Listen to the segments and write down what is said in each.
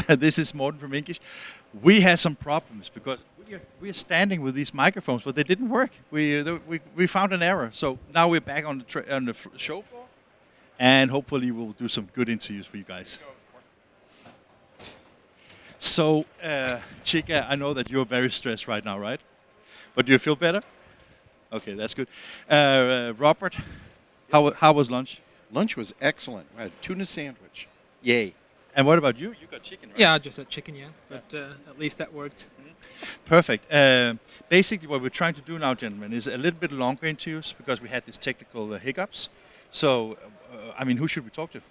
This is Morten from INKISH. We had some problems because we are standing with these microphones, but they didn't work. We found an error, so now we're back on the show floor, and hopefully we'll do some good interviews for you guys. So, Chica, I know that you're very stressed right now, right? But do you feel better? Okay, that's good. Robert, how was lunch? Lunch was excellent. I had a tuna sandwich. Yay. And what about you? You got chicken, right? Yeah, I just had chicken, but at least that worked. Perfect. Basically, what we're trying to do now, gentlemen, is a little bit longer interviews because we had these technical hiccups. So, who should we talk to?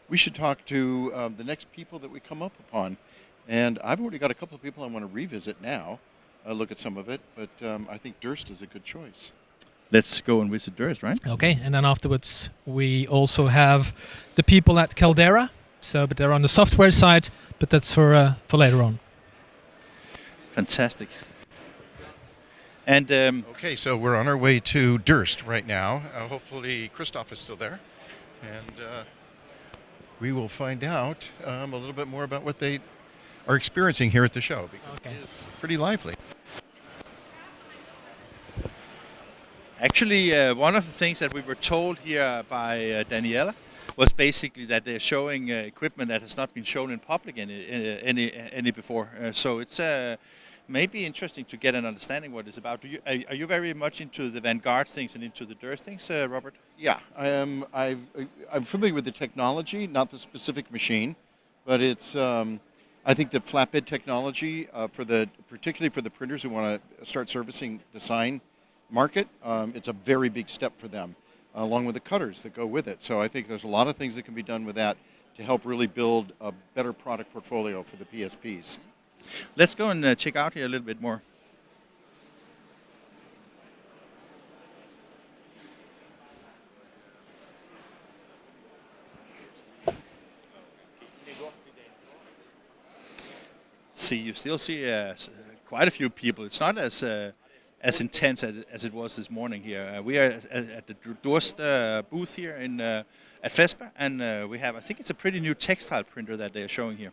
We should talk to the next people that we come up upon. And I've already got a couple of people I want to revisit now, look at some of it, but I think Durst is a good choice. Let's go and visit Durst, right? Okay, and then afterwards we also have the people at Caldera. So, but they're on the software side, but that's for later on. Fantastic. And okay, so we're on our way to Durst right now. Hopefully Christoph is still there, and we will find out a little bit more about what they are experiencing here at the show, because it is pretty lively. Actually, one of the things that we were told here by Daniela was basically that they're showing equipment that has not been shown in public any before. So it's maybe interesting to get an understanding what it's about. Are you very much into the Vanguard things and into the Durst things, Robert? Yeah, I'm familiar with the technology, not the specific machine, but it's I think the flatbed technology particularly for the printers who want to start servicing the sign market, it's a very big step for them, along with the cutters that go with it. So I think there's a lot of things that can be done with that to help really build a better product portfolio for the PSPs. Let's go and check out here a little bit more. See, you still see quite a few people. It's not as intense as it was this morning here. We are at the Durst booth here at FESPA, and we have, I think it's a pretty new textile printer that they're showing here.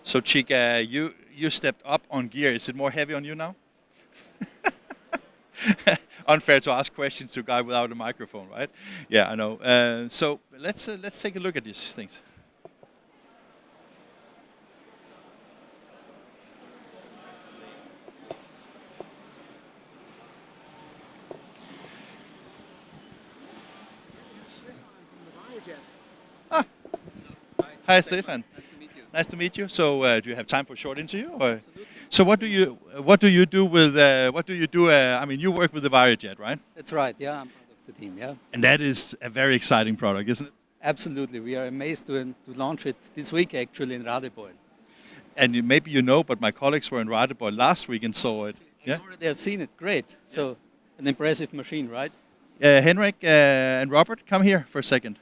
So, Chica, you stepped up on gear. Is it more heavy on you now? Unfair to ask questions to a guy without a microphone, right? Yeah, I know. So let's take a look at these things. Ah, hi, Stefan. Nice to meet you. So, do you have time for a short interview? Or? So, what do you do with you work with the VariJet, right? That's right. Yeah, I'm part of the team. Yeah. And that is a very exciting product, isn't it? Absolutely. We are amazed to launch it this week, actually, in Radebeul. And maybe you know, but my colleagues were in Radebeul last week and saw it. Yeah. They have seen it. Great. So, an impressive machine, right? Henrik and Robert, come here for a second.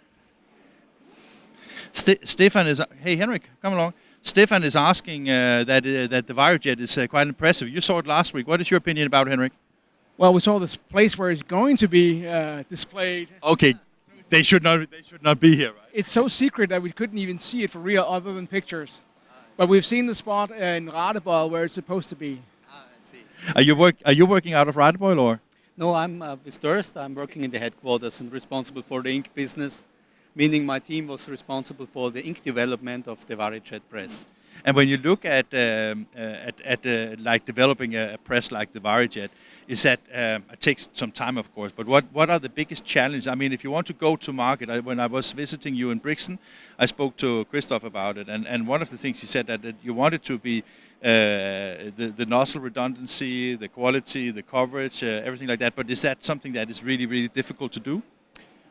Stefan is. Hey, Henrik, come along. Stefan is asking that the VariJet is quite impressive. You saw it last week. What is your opinion about it, Henrik? Well, we saw this place where it's going to be displayed. Okay, they should not be here, right? It's so secret that we couldn't even see it for real, other than pictures. But we've seen the spot in Radebeul where it's supposed to be. I see. Are you working out of Radebeul or? No, I'm with Durst. I'm working in the headquarters and responsible for the ink business. Meaning my team was responsible for the ink development of the VariJet press. And when you look at like developing a press like the VariJet, is that it takes some time, of course. But what are the biggest challenges? I mean, if you want to go to market, when I was visiting you in Brixen, I spoke to Christoph about it, and one of the things he said that you wanted to be the nozzle redundancy, the quality, the coverage, everything like that. But is that something that is really, really difficult to do?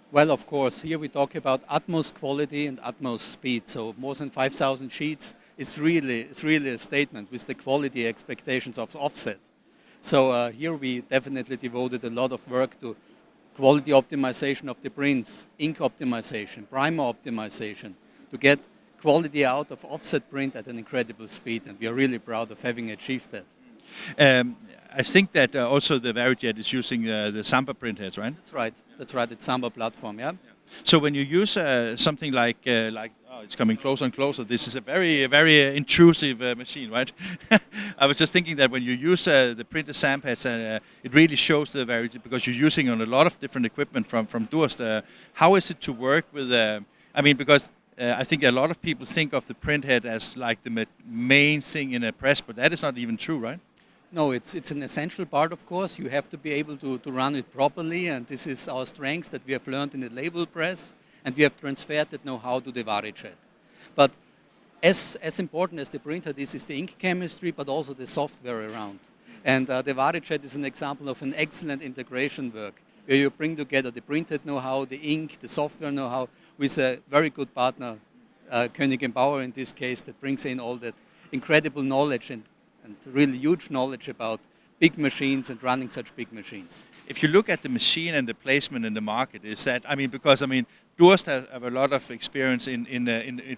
Well, of course, here we talk about utmost quality and utmost speed. So more than 5,000 sheets is really a statement with the quality expectations of offset. So here we definitely devoted a lot of work to quality optimization of the prints, ink optimization, primer optimization, to get quality out of offset print at an incredible speed, and we are really proud of having achieved that. I think that also the VariJet is using the Samba printheads, right? That's right. That's right. It's Samba platform. Yeah. So when you use something like oh, it's coming closer and closer. This is a very intrusive machine, right? I was just thinking that when you use the printed sampads, it really shows the VariJet because you're using on a lot of different equipment from Durst. How is it to work with? I mean, because I think a lot of people think of the printhead as like the main thing in a press, but that is not even true, right? No, it's an essential part, of course. You have to be able to run it properly, and this is our strength that we have learned in the label press, and we have transferred that know-how to the VariJet. But as important as the printhead is the ink chemistry, but also the software around. And the VariJet is an example of an excellent integration work, where you bring together the printhead know-how, the ink, the software know-how, with a very good partner, Koenig & Bauer in this case, that brings in all that incredible knowledge and really huge knowledge about big machines and running such big machines. If you look at the machine and the placement in the market, is that, I mean, because, I mean, Durst have a lot of experience in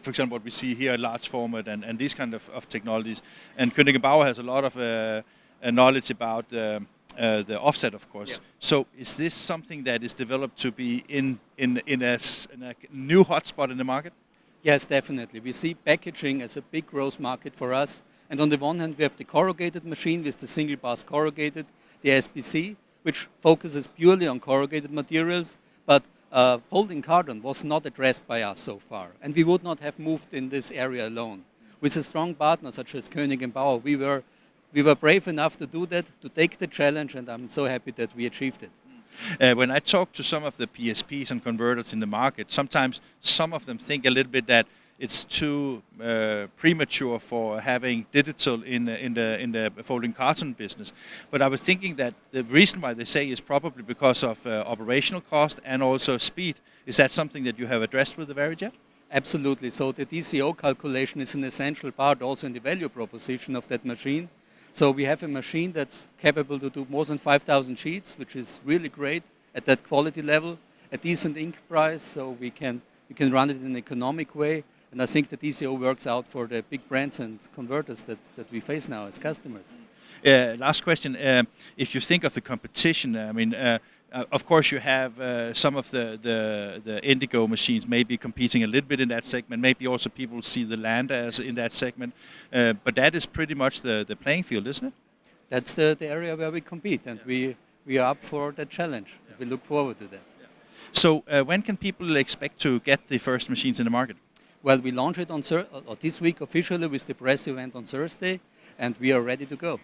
for example, what we see here, large format and these kind of technologies. And Koenig & Bauer has a lot of knowledge about the offset, of course. Yeah. So is this something that is developed to be in a new hotspot in the market? Yes, definitely. We see packaging as a big growth market for us. And on the one hand, we have the corrugated machine with the single pass corrugated, the SPC, which focuses purely on corrugated materials, but folding carton was not addressed by us so far. And we would not have moved in this area alone. With a strong partner such as Koenig & Bauer, we were brave enough to do that, to take the challenge, and I'm so happy that we achieved it. When I talk to some of the PSPs and converters in the market, sometimes some of them think a little bit that it's too premature for having digital in the folding carton business. But I was thinking that the reason why they say is probably because of operational cost and also speed. Is that something that you have addressed with the VariJet? Absolutely. So the DCO calculation is an essential part also in the value proposition of that machine. So we have a machine that's capable to do more than 5,000 sheets, which is really great at that quality level, a decent ink price, so we can run it in an economic way. And I think the DCO works out for the big brands and converters that we face now as customers. Last question. If you think of the competition, I mean, of course you have some of the Indigo machines maybe competing a little bit in that segment. Maybe also people see the land as in that segment. But that is pretty much the playing field, isn't it? That's the area where we compete, and we are up for that challenge. Yeah. We look forward to that. Yeah. So when can people expect to get the first machines in the market? Well, we launch it on this week officially with the press event on Thursday, and we are ready to go.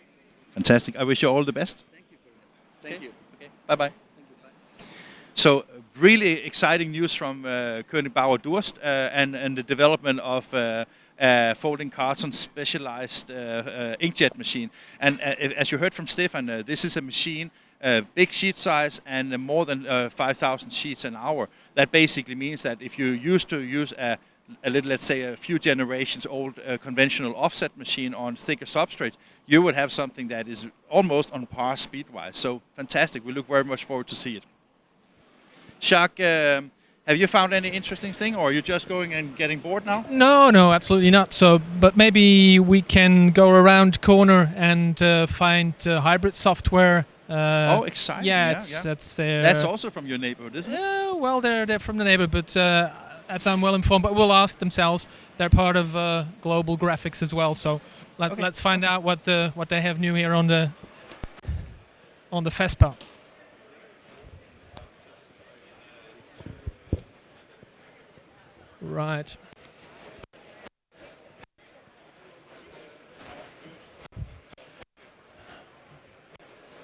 Fantastic. I wish you all the best. Thank you very much. Thank you. Okay. Bye-bye. Thank you. Bye. So really exciting news from Koenig Bauer Durst and the development of folding carton specialized inkjet machine. And as you heard from Stefan, this is a machine, big sheet size and more than 5,000 sheets an hour. That basically means that if you used to use let's say a few generations old conventional offset machine on thicker substrates, you would have something that is almost on par speed-wise. So fantastic. We look very much forward to see it. Jacques, have you found any interesting thing, or are you just going and getting bored now? No, absolutely not. So, but maybe we can go around corner and find hybrid software. Oh, exciting! Yeah, that's also from your neighborhood, isn't it? Yeah, well, they're from the neighborhood, but as I'm well informed, but we'll ask themselves. They're part of Global Graphics as well, so let's find out what they have new here on the FESPA. Right.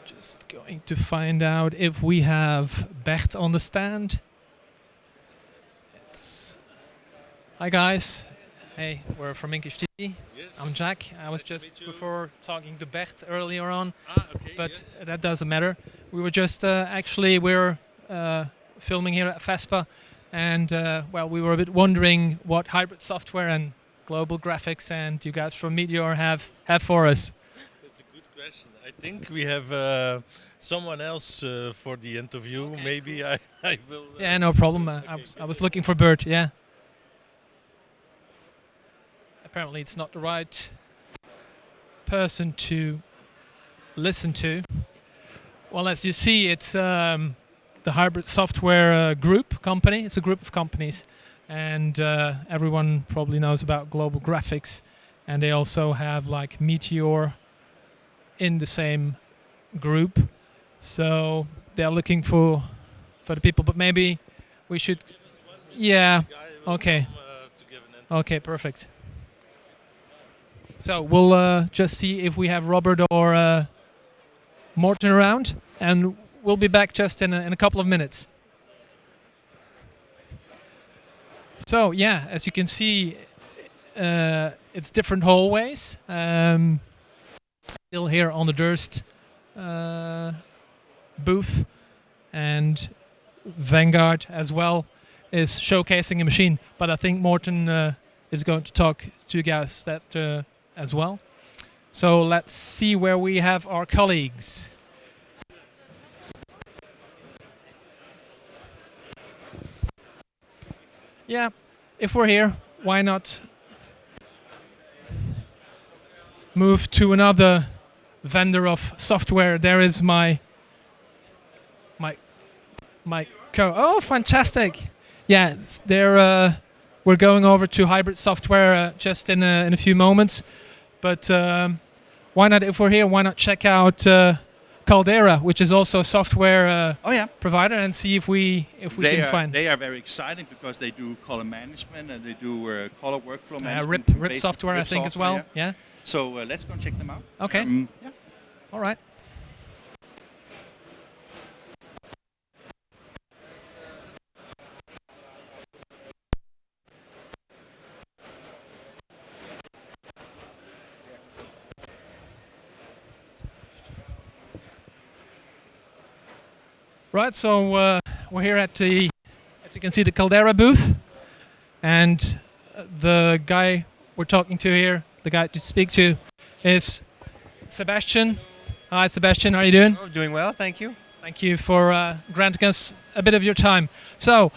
Just going to find out if we have Bert on the stand. Hi guys. Hey, we're from INKISH TV. Yes. I'm Jack. I was just before talking to Bert earlier on, okay, but yes. that doesn't matter. We were just we're filming here at FESPA, and well, we were a bit wondering what hybrid software and Global Graphics and you guys from Meteor have for us. That's a good question. I think we have someone else for the interview. Okay, Maybe cool. I will. Yeah, no problem. I was looking for Bert. Yeah. Apparently, it's not the right person to listen to. Well, as you see, it's the Hybrid Software Group company. It's a group of companies, and everyone probably knows about Global Graphics, and they also have like Meteor in the same group. So they're looking for the people, but maybe we should. Yeah. Okay. Okay. Perfect. So we'll just see if we have Robert or Morten around, and we'll be back just in a couple of minutes. So yeah, as you can see, it's different hallways. Still here on the Durst booth, and Vanguard as well is showcasing a machine. But I think Morten is going to talk to you guys that as well. So let's see where we have our colleagues. Yeah, if we're here, why not move to another vendor of software? There is my oh, fantastic! Yeah, we're going over to Hybrid Software just in a few moments. But why not, if we're here, why not check out Caldera, which is also a software provider, and see if we can find. They are very exciting because they do color management and they do color workflow management. RIP software, I think, as well. Yeah. So let's go and check them out. Okay. Yeah. All right. Right, so we're here at the, as you can see, the Caldera booth, and the guy we're talking to here, the guy to speak to, is Sebastian. Hi, Sebastian, how are you doing? Oh, doing well, thank you. Thank you for granting us a bit of your time. So,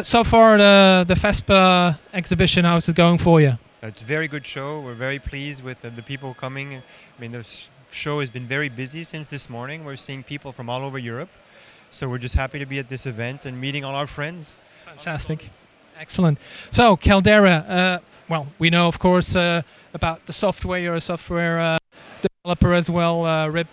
so far the FESPA exhibition, how's it going for you? It's a very good show. We're very pleased with the people coming. I mean, the show has been very busy since this morning. We're seeing people from all over Europe. So we're just happy to be at this event and meeting all our friends. Fantastic. Excellent. So Caldera, well, we know, of course, about the software. You're a software developer as well, RIP.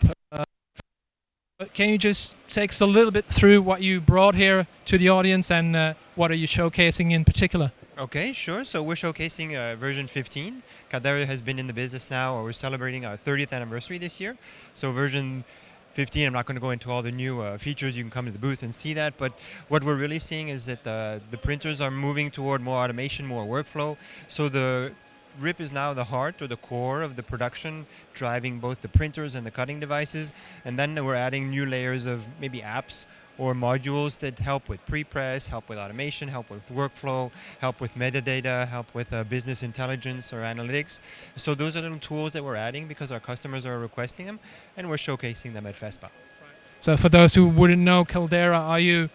But can you just take us a little bit through what you brought here to the audience and what are you showcasing in particular? Okay, sure. So we're showcasing version 15. Caldera has been in the business now, or we're celebrating our 30th anniversary this year. So version 15, I'm not going to go into all the new features. You can come to the booth and see that. But what we're really seeing is that the printers are moving toward more automation, more workflow. So the RIP is now the heart or the core of the production, driving both the printers and the cutting devices. And then we're adding new layers of maybe apps or modules that help with pre-press, help with automation, help with workflow, help with metadata, help with business intelligence or analytics. So those are little tools that we're adding because our customers are requesting them, and we're showcasing them at FESPA. So for those who wouldn't know Caldera, are you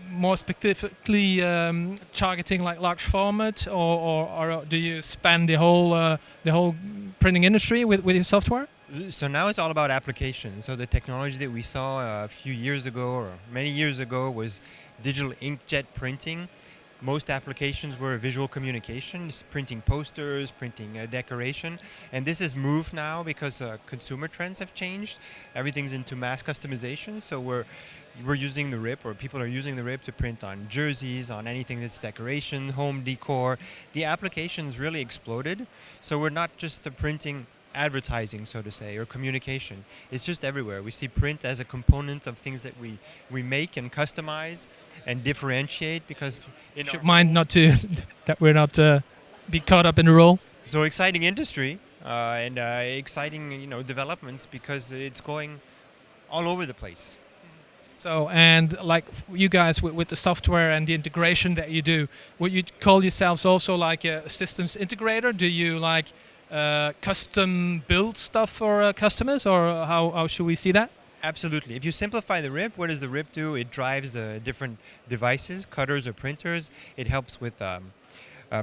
more specifically targeting like large format, or do you span the whole printing industry with your software? So now it's all about applications. So the technology that we saw a few years ago or many years ago was digital inkjet printing. Most applications were visual communication, printing posters, printing decoration. And this has moved now because consumer trends have changed. Everything's into mass customization. So we're using the RIP, or people are using the RIP to print on jerseys, on anything that's decoration, home decor. The applications really exploded. So we're not just printing advertising, so to say, or communication. It's just everywhere. We see print as a component of things that we make and customize and differentiate, because in should mind not to that we're not be caught up in the role. So exciting industry and exciting developments, because it's going all over the place. So, and like you guys with the software and the integration that you do, would you call yourselves also like a systems integrator? Do you like custom build stuff for customers, or how should we see that? Absolutely. If you simplify the RIP, what does the RIP do? It drives different devices, cutters or printers. It helps with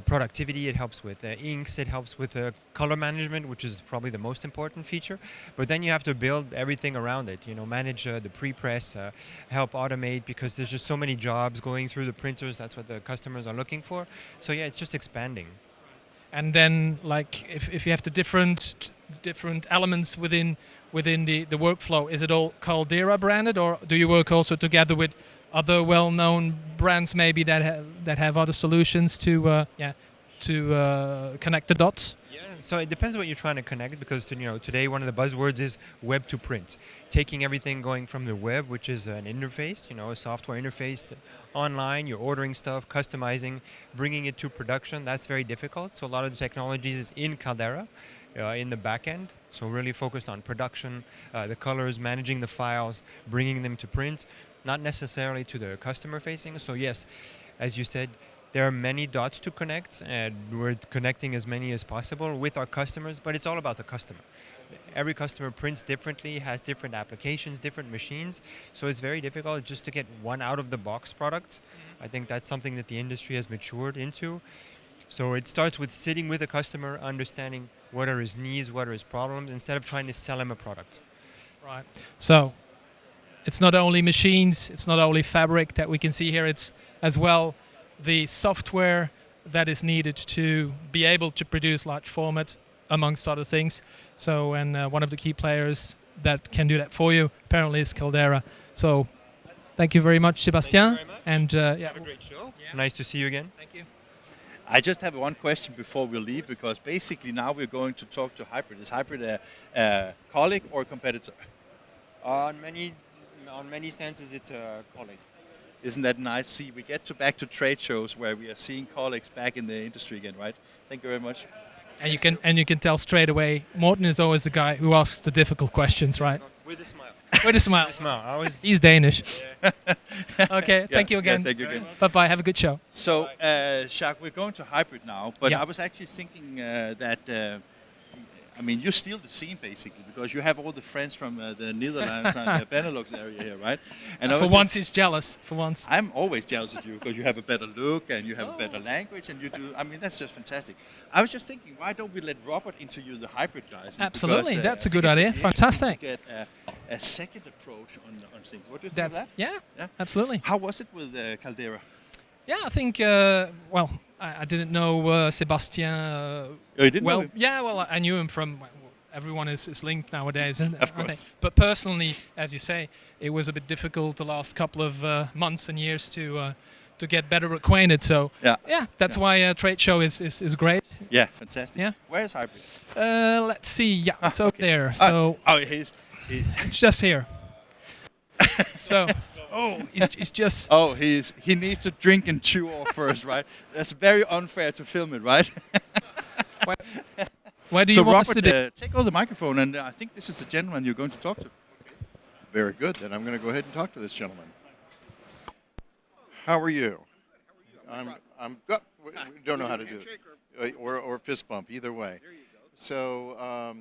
productivity, it helps with inks, it helps with color management, which is probably the most important feature. But then you have to build everything around it, manage the pre-press, help automate, because there's just so many jobs going through the printers. That's what the customers are looking for. So yeah, it's just expanding. And then, like, if you have the different elements within the workflow, is it all Caldera branded, or do you work also together with other well-known brands maybe that have other solutions to connect the dots? Yeah, so it depends what you're trying to connect, because today one of the buzzwords is web to print, taking everything going from the web, which is an interface, a software interface online. You're ordering stuff, customizing, bringing it to production. That's very difficult. So a lot of the technologies is in Caldera. In the back end, so really focused on production, the colors, managing the files, bringing them to print, not necessarily to the customer facing. So yes, as you said, there are many dots to connect, and we're connecting as many as possible with our customers, but it's all about the customer. Every customer prints differently, has different applications, different machines, so it's very difficult just to get one out-of-the-box product. I think that's something that the industry has matured into. So it starts with sitting with a customer, understanding what are his needs, what are his problems, instead of trying to sell him a product. Right. So it's not only machines, it's not only fabric that we can see here, it's as well the software that is needed to be able to produce large format, amongst other things. So, and one of the key players that can do that for you apparently is Caldera. So thank you very much, Sebastien. Thank you very much. And Have a great show. Yeah. Nice to see you again. Thank you. I just have one question before we leave, because basically now we're going to talk to Hybrid. Is Hybrid a colleague or a competitor? On many stances, it's a colleague. Isn't that nice? See, we get back to trade shows where we are seeing colleagues back in the industry again, right? Thank you very much. And you can tell straight away, Morten is always the guy who asks the difficult questions, right? With a smile. With a smile. With a smile. He's Danish. Yeah. Okay, thank you again. Yeah, thank you again. Bye-bye, have a good show. So, Jacques, we're going to Hybrid now, but Yeah. I was actually thinking that, you steal the scene basically, because you have all the friends from the Netherlands and the Benelux area here, right? And For once he's jealous, for once. I'm always jealous of you because you have a better look and you have a better language and you do. That's just fantastic. I was just thinking, why don't we let Robert interview the Hybrid guys? Absolutely, Because, that's I a good think idea. it'd be interesting Fantastic. to get a second approach on things. What do you think of that? Yeah, absolutely. How was it with Caldera? Yeah, I think, I didn't know Sebastien You didn't know well. him? Yeah, well, I knew him from, everyone is linked nowadays, isn't it? Of aren't they? course. But personally, as you say, it was a bit difficult the last couple of months and years to get better acquainted. So Yeah. that's why trade show is great. Yeah, fantastic. Yeah. Where is Hybrid? Let's see. Yeah, it's over there. So He's it's just here. So, he's just. he needs to drink and chew off first, right? That's very unfair to film it, right? Why do you want us to do? Robert, take all the microphone, and I think this is the gentleman you're going to talk to. Very good. Then I'm going to go ahead and talk to this gentleman. How are you? I'm good. We don't know how to do it. Or fist bump, either way. So,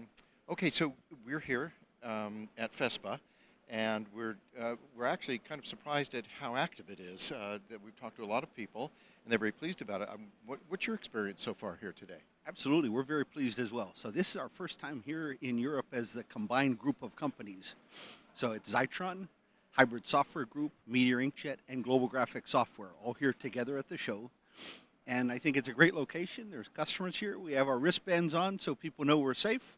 so we're here at FESPA, and we're actually kind of surprised at how active it is. That we've talked to a lot of people, and they're very pleased about it. What's your experience so far here today? Absolutely, we're very pleased as well. So this is our first time here in Europe as the combined group of companies. So it's Zytron, Hybrid Software Group, Meteor Inkjet, and Global Graphic Software, all here together at the show. And I think it's a great location. There's customers here. We have our wristbands on so people know we're safe.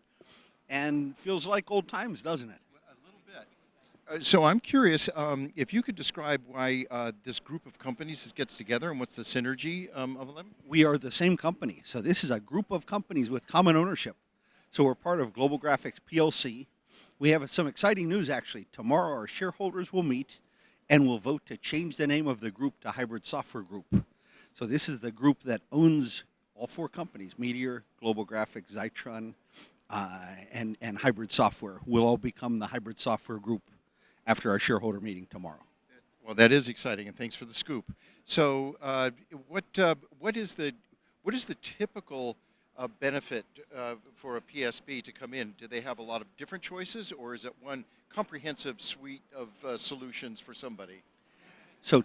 And feels like old times, doesn't it? A little bit. So I'm curious if you could describe why this group of companies gets together and what's the synergy of them? We are the same company. So this is a group of companies with common ownership. So we're part of Global Graphics PLC. We have some exciting news, actually. Tomorrow our shareholders will meet and will vote to change the name of the group to Hybrid Software Group. So this is the group that owns all four companies, Meteor, Global Graphics, Zytron, and Hybrid Software. Will all become the Hybrid Software Group after our shareholder meeting tomorrow. Well, that is exciting, and thanks for the scoop. So what is the typical benefit for a PSP to come in? Do they have a lot of different choices, or is it one comprehensive suite of solutions for somebody? So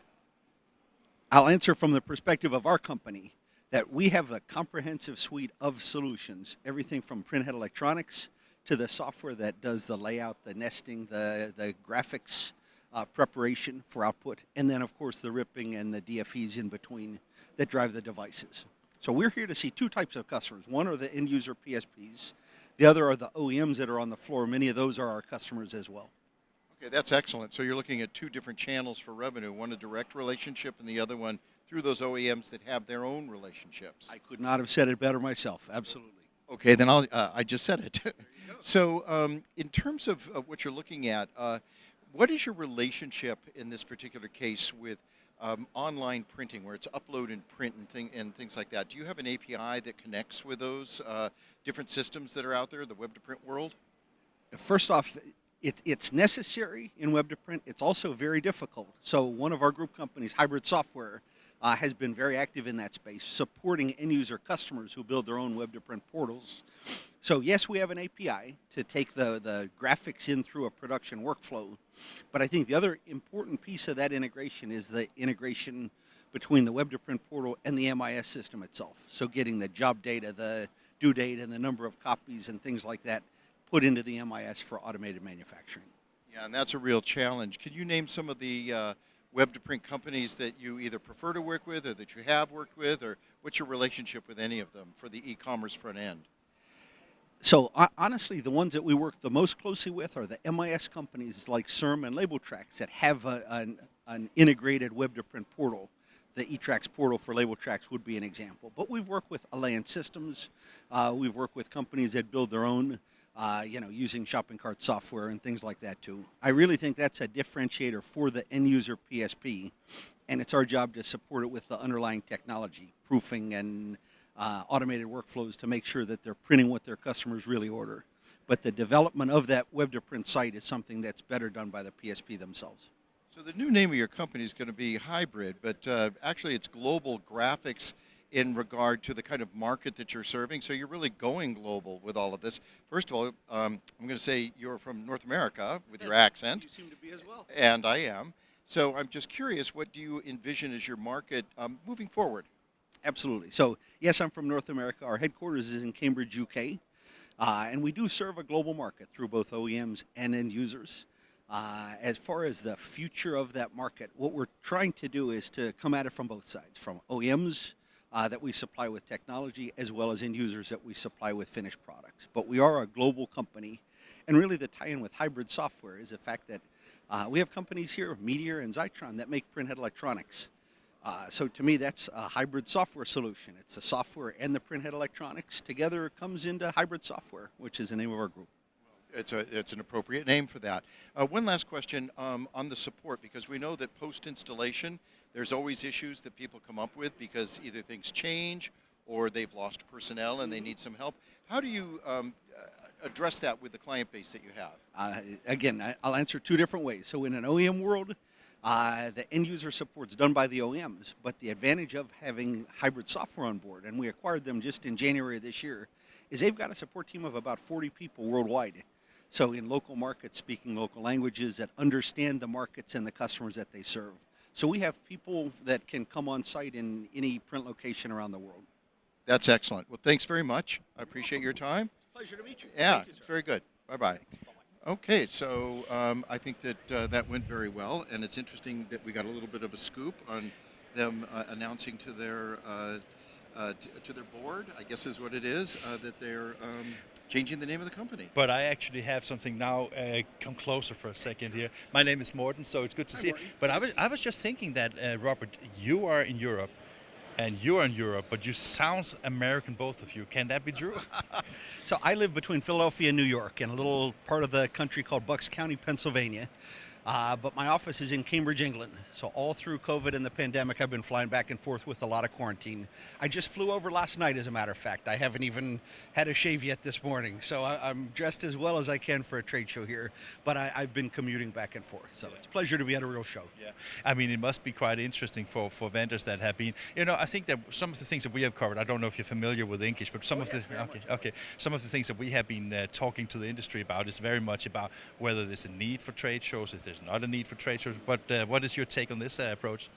I'll answer from the perspective of our company that we have a comprehensive suite of solutions, everything from printhead electronics to the software that does the layout, the nesting, the graphics preparation for output, and then of course the ripping and the DFEs in between that drive the devices. So we're here to see two types of customers. One are the end user PSPs. The other are the OEMs that are on the floor. Many of those are our customers as well. Okay, that's excellent. So you're looking at two different channels for revenue, one a direct relationship and the other one through those OEMs that have their own relationships. I could not have said it better myself. Absolutely. Okay, then I just said it. So in terms of what you're looking at, what is your relationship in this particular case with online printing, where it's upload and print and things like that? Do you have an API that connects with those different systems that are out there, the web-to-print world? First off, it's necessary in web to print. It's also very difficult. So one of our group companies, Hybrid Software, has been very active in that space, supporting end user customers who build their own web to print portals. So yes, we have an API to take the graphics in through a production workflow, but I think the other important piece of that integration is the integration between the web to print portal and the MIS system itself. So getting the job data, the due date, and the number of copies and things like that put into the MIS for automated manufacturing. Yeah, and that's a real challenge. Can you name some of the web-to-print companies that you either prefer to work with or that you have worked with, or what's your relationship with any of them for the e-commerce front end? So honestly, the ones that we work the most closely with are the MIS companies like CERM and LabelTrax that have an integrated web-to-print portal. The eTrax portal for LabelTrax would be an example. But we've worked with Alliance Systems. We've worked with companies that build their own using shopping cart software and things like that too. I really think that's a differentiator for the end user PSP, and it's our job to support it with the underlying technology, proofing and automated workflows to make sure that they're printing what their customers really order. But the development of that web-to-print site is something that's better done by the PSP themselves. So the new name of your company is going to be Hybrid, but actually it's Global Graphics in regard to the kind of market that you're serving. So you're really going global with all of this. First of all, I'm going to say you're from North America with your accent. You seem to be as well. And I am. So I'm just curious, what do you envision as your market moving forward? Absolutely. So yes, I'm from North America. Our headquarters is in Cambridge, UK. And we do serve a global market through both OEMs and end users. As far as the future of that market, what we're trying to do is to come at it from both sides, from OEMs that we supply with technology, as well as end users that we supply with finished products. But we are a global company, and really the tie-in with Hybrid Software is the fact that we have companies here, Meteor and Zytron, that make printhead electronics. So to me, that's a hybrid software solution. It's the software and the printhead electronics together comes into Hybrid Software, which is the name of our group. It's an appropriate name for that. One last question on the support, because we know that post-installation, there's always issues that people come up with because either things change or they've lost personnel and they need some help. How do you address that with the client base that you have? Again, I'll answer two different ways. So in an OEM world, the end user support's done by the OEMs, but the advantage of having Hybrid Software on board, and we acquired them just in January of this year, is they've got a support team of about 40 people worldwide. So in local markets, speaking local languages that understand the markets and the customers that they serve. So we have people that can come on site in any print location around the world. That's excellent. Well, thanks very much. I appreciate your time. Pleasure to meet you. Yeah, Thank you, sir. very good. Bye-bye. Okay, so I think that that went very well, and it's interesting that we got a little bit of a scoop on them announcing to their board, I guess is what it is, that they're changing the name of the company. But I actually have something now. Come closer for a second here. My name is Morten, so it's good to see you. But I was just thinking that, Robert, you are in Europe, and you're in Europe, but you sound American, both of you. Can that be true? So I live between Philadelphia and New York in a little part of the country called Bucks County, Pennsylvania. But my office is in Cambridge, England. So all through COVID and the pandemic, I've been flying back and forth with a lot of quarantine. I just flew over last night, as a matter of fact. I haven't even had a shave yet this morning. So I'm dressed as well as I can for a trade show here. But I've been commuting back and forth. So it's a pleasure to be at a real show. Yeah, I mean, it must be quite interesting for vendors that have been. I think that some of the things that we have covered. I don't know if you're familiar with INKISH, but some of the some of the things that we have been talking to the industry about is very much about whether there's a need for trade shows, if there's not a need for trade shows. But what is your take on this approach?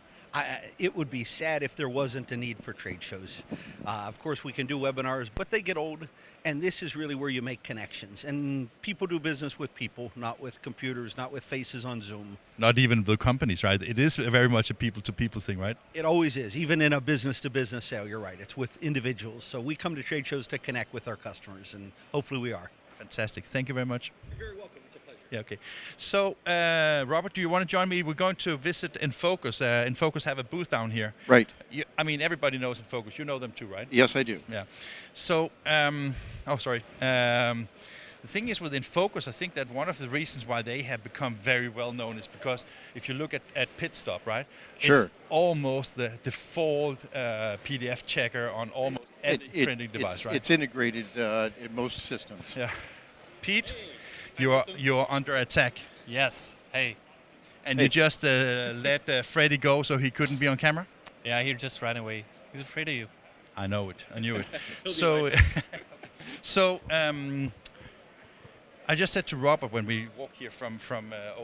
It would be sad if there wasn't a need for trade shows. Of course, we can do webinars, but they get old, and this is really where you make connections. And people do business with people, not with computers, not with faces on Zoom. Not even the companies, right? It is very much a people-to-people thing, right? It always is, even in a business-to-business sale, you're right. It's with individuals. So we come to trade shows to connect with our customers, and hopefully we are. Fantastic. Thank you very much. You're very welcome. It's a pleasure. Yeah, okay. So, Robert, do you want to join me? We're going to visit InFocus. InFocus have a booth down here. Right. I mean, everybody knows InFocus. You know them too, right? Yes, I do. Yeah. So, the thing is with InFocus, I think that one of the reasons why they have become very well known is because if you look at Pit Stop, right? Sure. It's almost the default PDF checker on almost any printing device, right? It's integrated in most systems. Yeah. Pete, you're under attack. Yes. Hey. And you just let Freddy go so he couldn't be on camera? Yeah, he just ran away. He's afraid of you. I know it. I knew it. So, I just said to Robert when we walk here from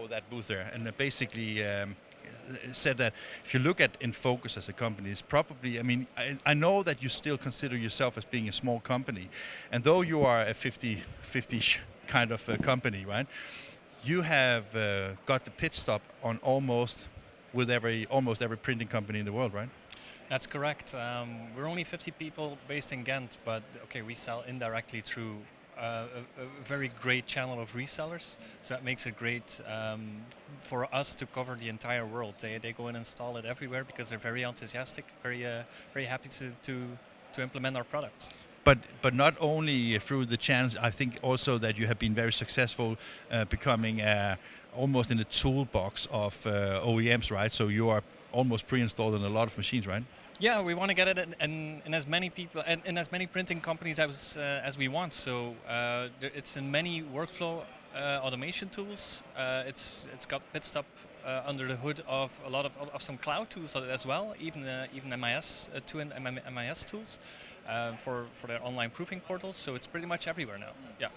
that booth there, and basically said that if you look at InFocus as a company, it's probably, I mean, I know that you still consider yourself as being a small company, and though you are a 50-50 kind of company, right? You have got the Pit Stop on almost every printing company in the world, right? That's correct. We're only 50 people based in Ghent, but okay, we sell indirectly through a very great channel of resellers, so that makes it great for us to cover the entire world. They go and install it everywhere because they're very enthusiastic, very happy to implement our products. But not only through the channels, I think also that you have been very successful becoming almost in the toolbox of OEMs, right? So you are almost pre-installed in a lot of machines, right? Yeah, we want to get it in as many people and in as many printing companies as we want. So it's in many workflow automation tools. It's got Pit Stop under the hood of a lot of some cloud tools as well, even MIS MIS tools for their online proofing portals. So it's pretty much everywhere now. Yeah.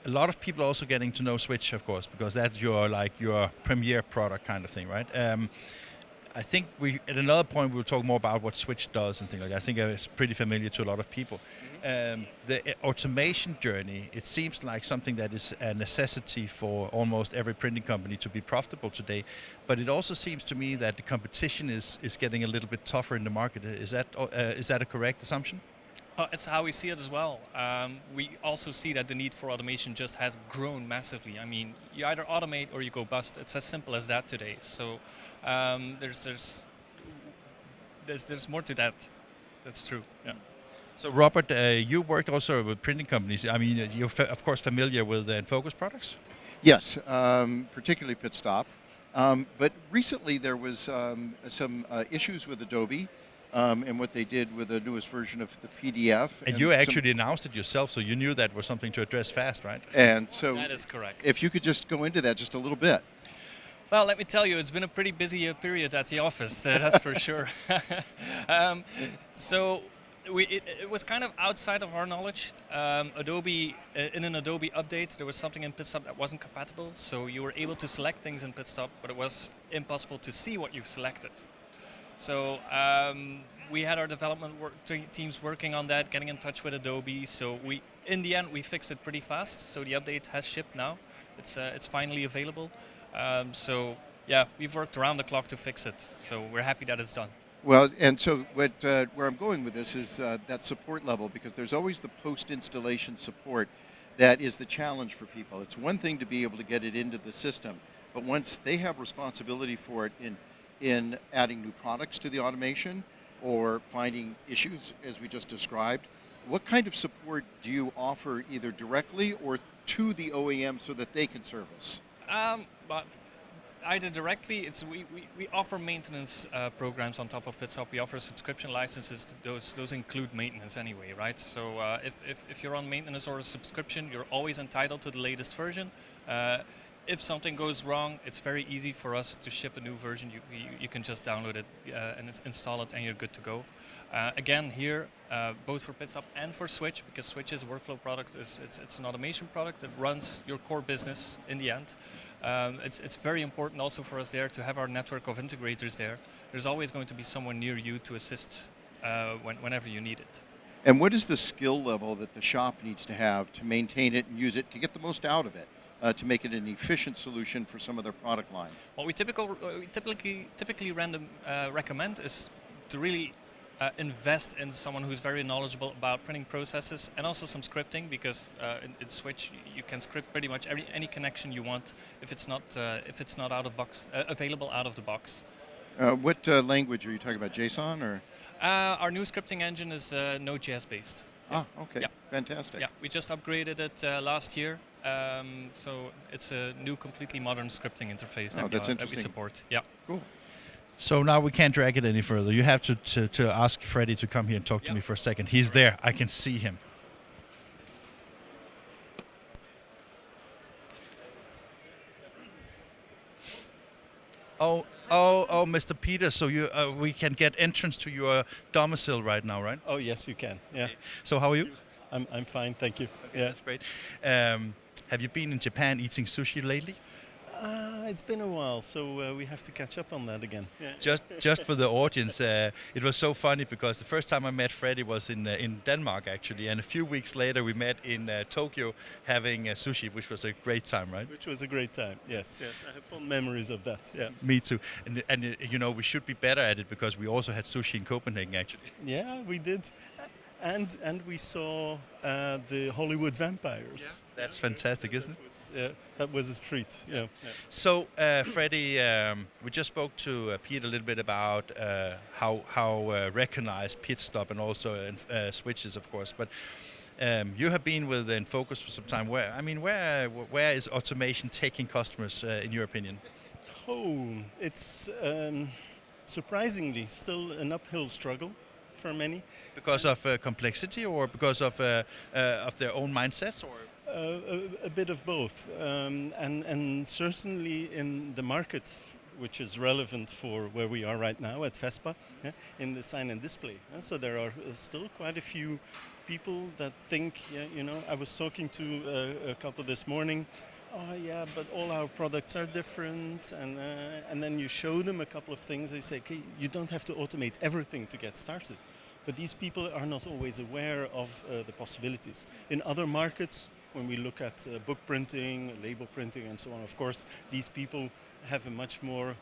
A lot of people are also getting to know Switch, of course, because that's your premier product kind of thing, right? I think at another point we'll talk more about what Switch does and things like that. I think it's pretty familiar to a lot of people. The automation journey, it seems like something that is a necessity for almost every printing company to be profitable today. But it also seems to me that the competition is getting a little bit tougher in the market. Is that a correct assumption? It's how we see it as well. We also see that the need for automation just has grown massively. I mean, you either automate or you go bust. It's as simple as that today. So there's more to that. That's true. Yeah. So Robert, you worked also with printing companies. I mean, you're of course familiar with InFocus products. Yes, particularly Pit Stop. But recently there was some issues with Adobe. And what they did with the newest version of the PDF. And you actually announced it yourself, so you knew that was something to address fast, right? And so that is correct. If you could just go into that just a little bit. Well, let me tell you, it's been a pretty busy period at the office, that's for sure. So it was kind of outside of our knowledge. Adobe, in an Adobe update, there was something in Pit Stop that wasn't compatible, so you were able to select things in Pit Stop, but it was impossible to see what you've selected. So we had our development teams working on that, getting in touch with Adobe. So in the end, we fixed it pretty fast. So the update has shipped now. It's finally available. So yeah, we've worked around the clock to fix it. So we're happy that it's done. Well, and so where I'm going with this is that support level, because there's always the post-installation support that is the challenge for people. It's one thing to be able to get it into the system, but once they have responsibility for it in adding new products to the automation or finding issues, as we just described, what kind of support do you offer either directly or to the OEM so that they can service? But either directly, we offer maintenance programs on top of PitStop. We offer subscription licenses. Those include maintenance anyway, right? So if you're on maintenance or a subscription, you're always entitled to the latest version. If something goes wrong, it's very easy for us to ship a new version. You can just download it and install it, and you're good to go. Again, here, both for PitStop and for Switch, because Switch's workflow product it's an automation product that runs your core business in the end. It's very important also for us there to have our network of integrators there. There's always going to be someone near you to assist whenever you need it. And what is the skill level that the shop needs to have to maintain it and use it to get the most out of it, to make it an efficient solution for some of their product line? What we typically recommend is to really invest in someone who's very knowledgeable about printing processes and also some scripting, because in Switch you can script pretty much any connection you want if it's not out of box available out of the box. What language are you talking about? JSON or? Our new scripting engine is Node.js based. Ah, okay, yeah. Fantastic. Yeah, we just upgraded it last year, so it's a new, completely modern scripting interface that we support. Yeah. Cool. So now we can't drag it any further. You have to ask Freddie to come here and talk to me for a second. He's there. I can see him. Oh, Mr. Peter. So we can get entrance to your domicile right now, right? Oh yes, you can. Yeah. So how are you? I'm fine, thank you. Okay, yeah, that's great. Have you been in Japan eating sushi lately? It's been a while, so we have to catch up on that again. Yeah. Just for the audience, it was so funny because the first time I met Freddie was in Denmark actually, and a few weeks later we met in Tokyo having sushi, which was a great time, right? Which was a great time. Yes, I have fond memories of that. Yeah. Me too. And you know, we should be better at it because we also had sushi in Copenhagen actually. Yeah, we did. And we saw the Hollywood vampires. Yeah. That's fantastic, isn't it? That was a treat. Yeah. So, Freddie, we just spoke to Pete a little bit about how recognized PitStop and also switches, of course. But you have been with InFocus for some time. Where is automation taking customers, in your opinion? Oh, it's surprisingly still an uphill struggle for many. Because of complexity, or because of their own mindsets, or? A bit of both, and certainly in the market, which is relevant for where we are right now at FESPA, in the sign and display. So there are still quite a few people that think, I was talking to a couple this morning, oh yeah, but all our products are different, and then you show them a couple of things, they say, okay, you don't have to automate everything to get started. But these people are not always aware of the possibilities. In other markets, when we look at book printing, label printing, and so on, of course, these people have a much more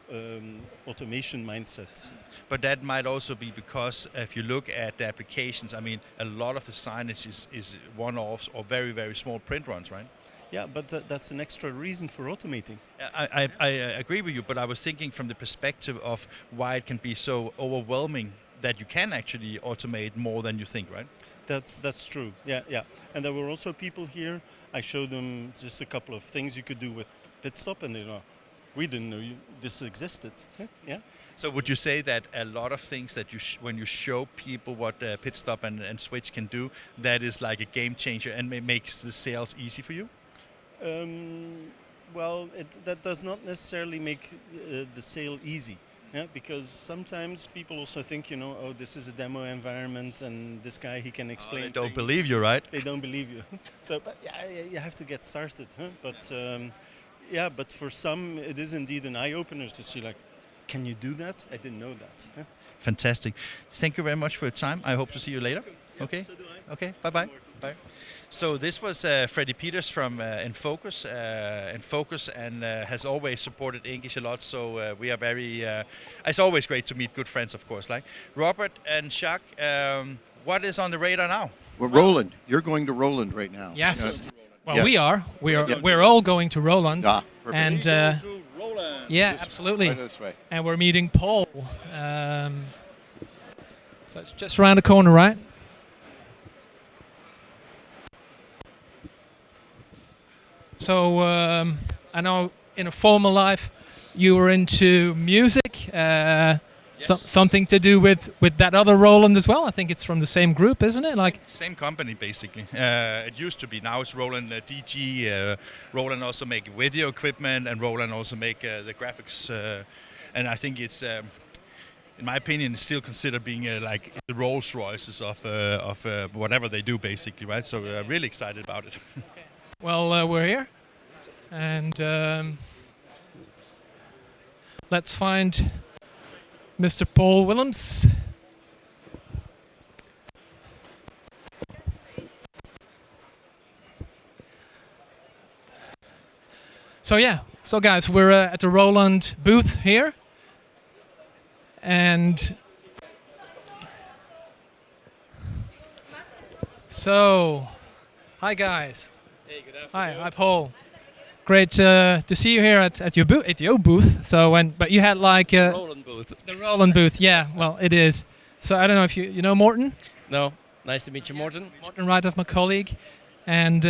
automation mindset. But that might also be because if you look at the applications, a lot of the signage is one-offs or very, very small print runs, right? Yeah, but that's an extra reason for automating. I agree with you, but I was thinking from the perspective of why it can be so overwhelming that you can actually automate more than you think, right? That's true. Yeah. And there were also people here. I showed them just a couple of things you could do with PitStop, and they go, "We didn't know this existed." Yeah. So would you say that a lot of things that when you show people what PitStop and Switch can do, that is like a game changer and makes the sales easy for you? Well, that does not necessarily make the sale easy. Yeah, because sometimes people also think, oh, this is a demo environment, and this guy, he can explain. They don't believe you, right? They don't believe you. So, but you have to get started. Huh? But but for some, it is indeed an eye-opener to see, like, can you do that? I didn't know that. Huh? Fantastic. Thank you very much for your time. I hope to see you later. Yeah, okay. So do I. Okay. Bye-bye. Bye. So this was Freddie Peters from InFocus. InFocus and has always supported INKISH a lot. So we are very. It's always great to meet good friends, of course. Like Robert and Jacques. What is on the radar now? Well, Roland, you're going to Roland right now. Yes. Well, yes. we are. We're all going to Roland. Perfect. And yeah, absolutely. Right this way. And we're meeting Paul. So it's just around the corner, right? So I know in a former life, you were into music. Something to do with that other Roland as well. I think it's from the same group, isn't it? Like same company basically. It used to be. Now it's Roland DG. Roland also make video equipment, and Roland also make the graphics. And I think it's, in my opinion, it's still considered being like the Rolls Royces of whatever they do basically, right? So really excited about it. Well, we're here, and let's find Mr. Paul Willems. So guys, we're at the Roland booth here, and so hi guys. Hey, good afternoon. Hi Paul. Great to see you here at your booth. So but you had like Roland booth. The Roland booth, yeah. Well, it is. So I don't know if you know Morten. No, nice to meet you, Morten. Morten Wright, my colleague, and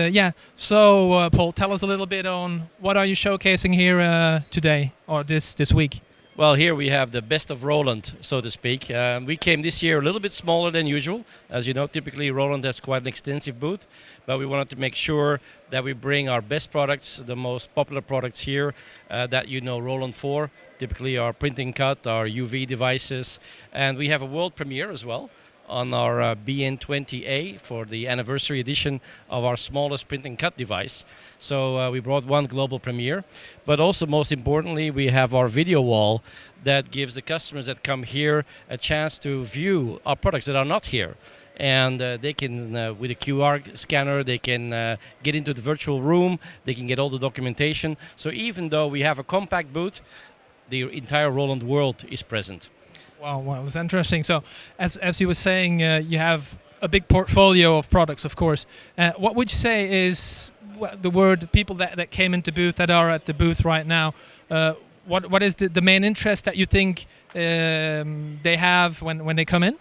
So Paul, tell us a little bit on what are you showcasing here today or this week. Well, here we have the best of Roland, so to speak. We came this year a little bit smaller than usual. As you know, typically Roland has quite an extensive booth, but we wanted to make sure that we bring our best products, the most popular products here that you know Roland for, typically our printing cut, our UV devices, and we have a world premiere as well on our BN20A for the anniversary edition of our smallest print and cut device. So we brought one global premiere, but also most importantly we have our video wall that gives the customers that come here a chance to view our products that are not here. And they can, with a QR scanner, they can get into the virtual room, they can get all the documentation. So even though we have a compact booth, the entire Roland world is present. Wow, that's interesting. So, as you were saying, you have a big portfolio of products, of course. What would you say is the word people that came into booth, that are at the booth right now? What is the main interest that you think they have when they come in?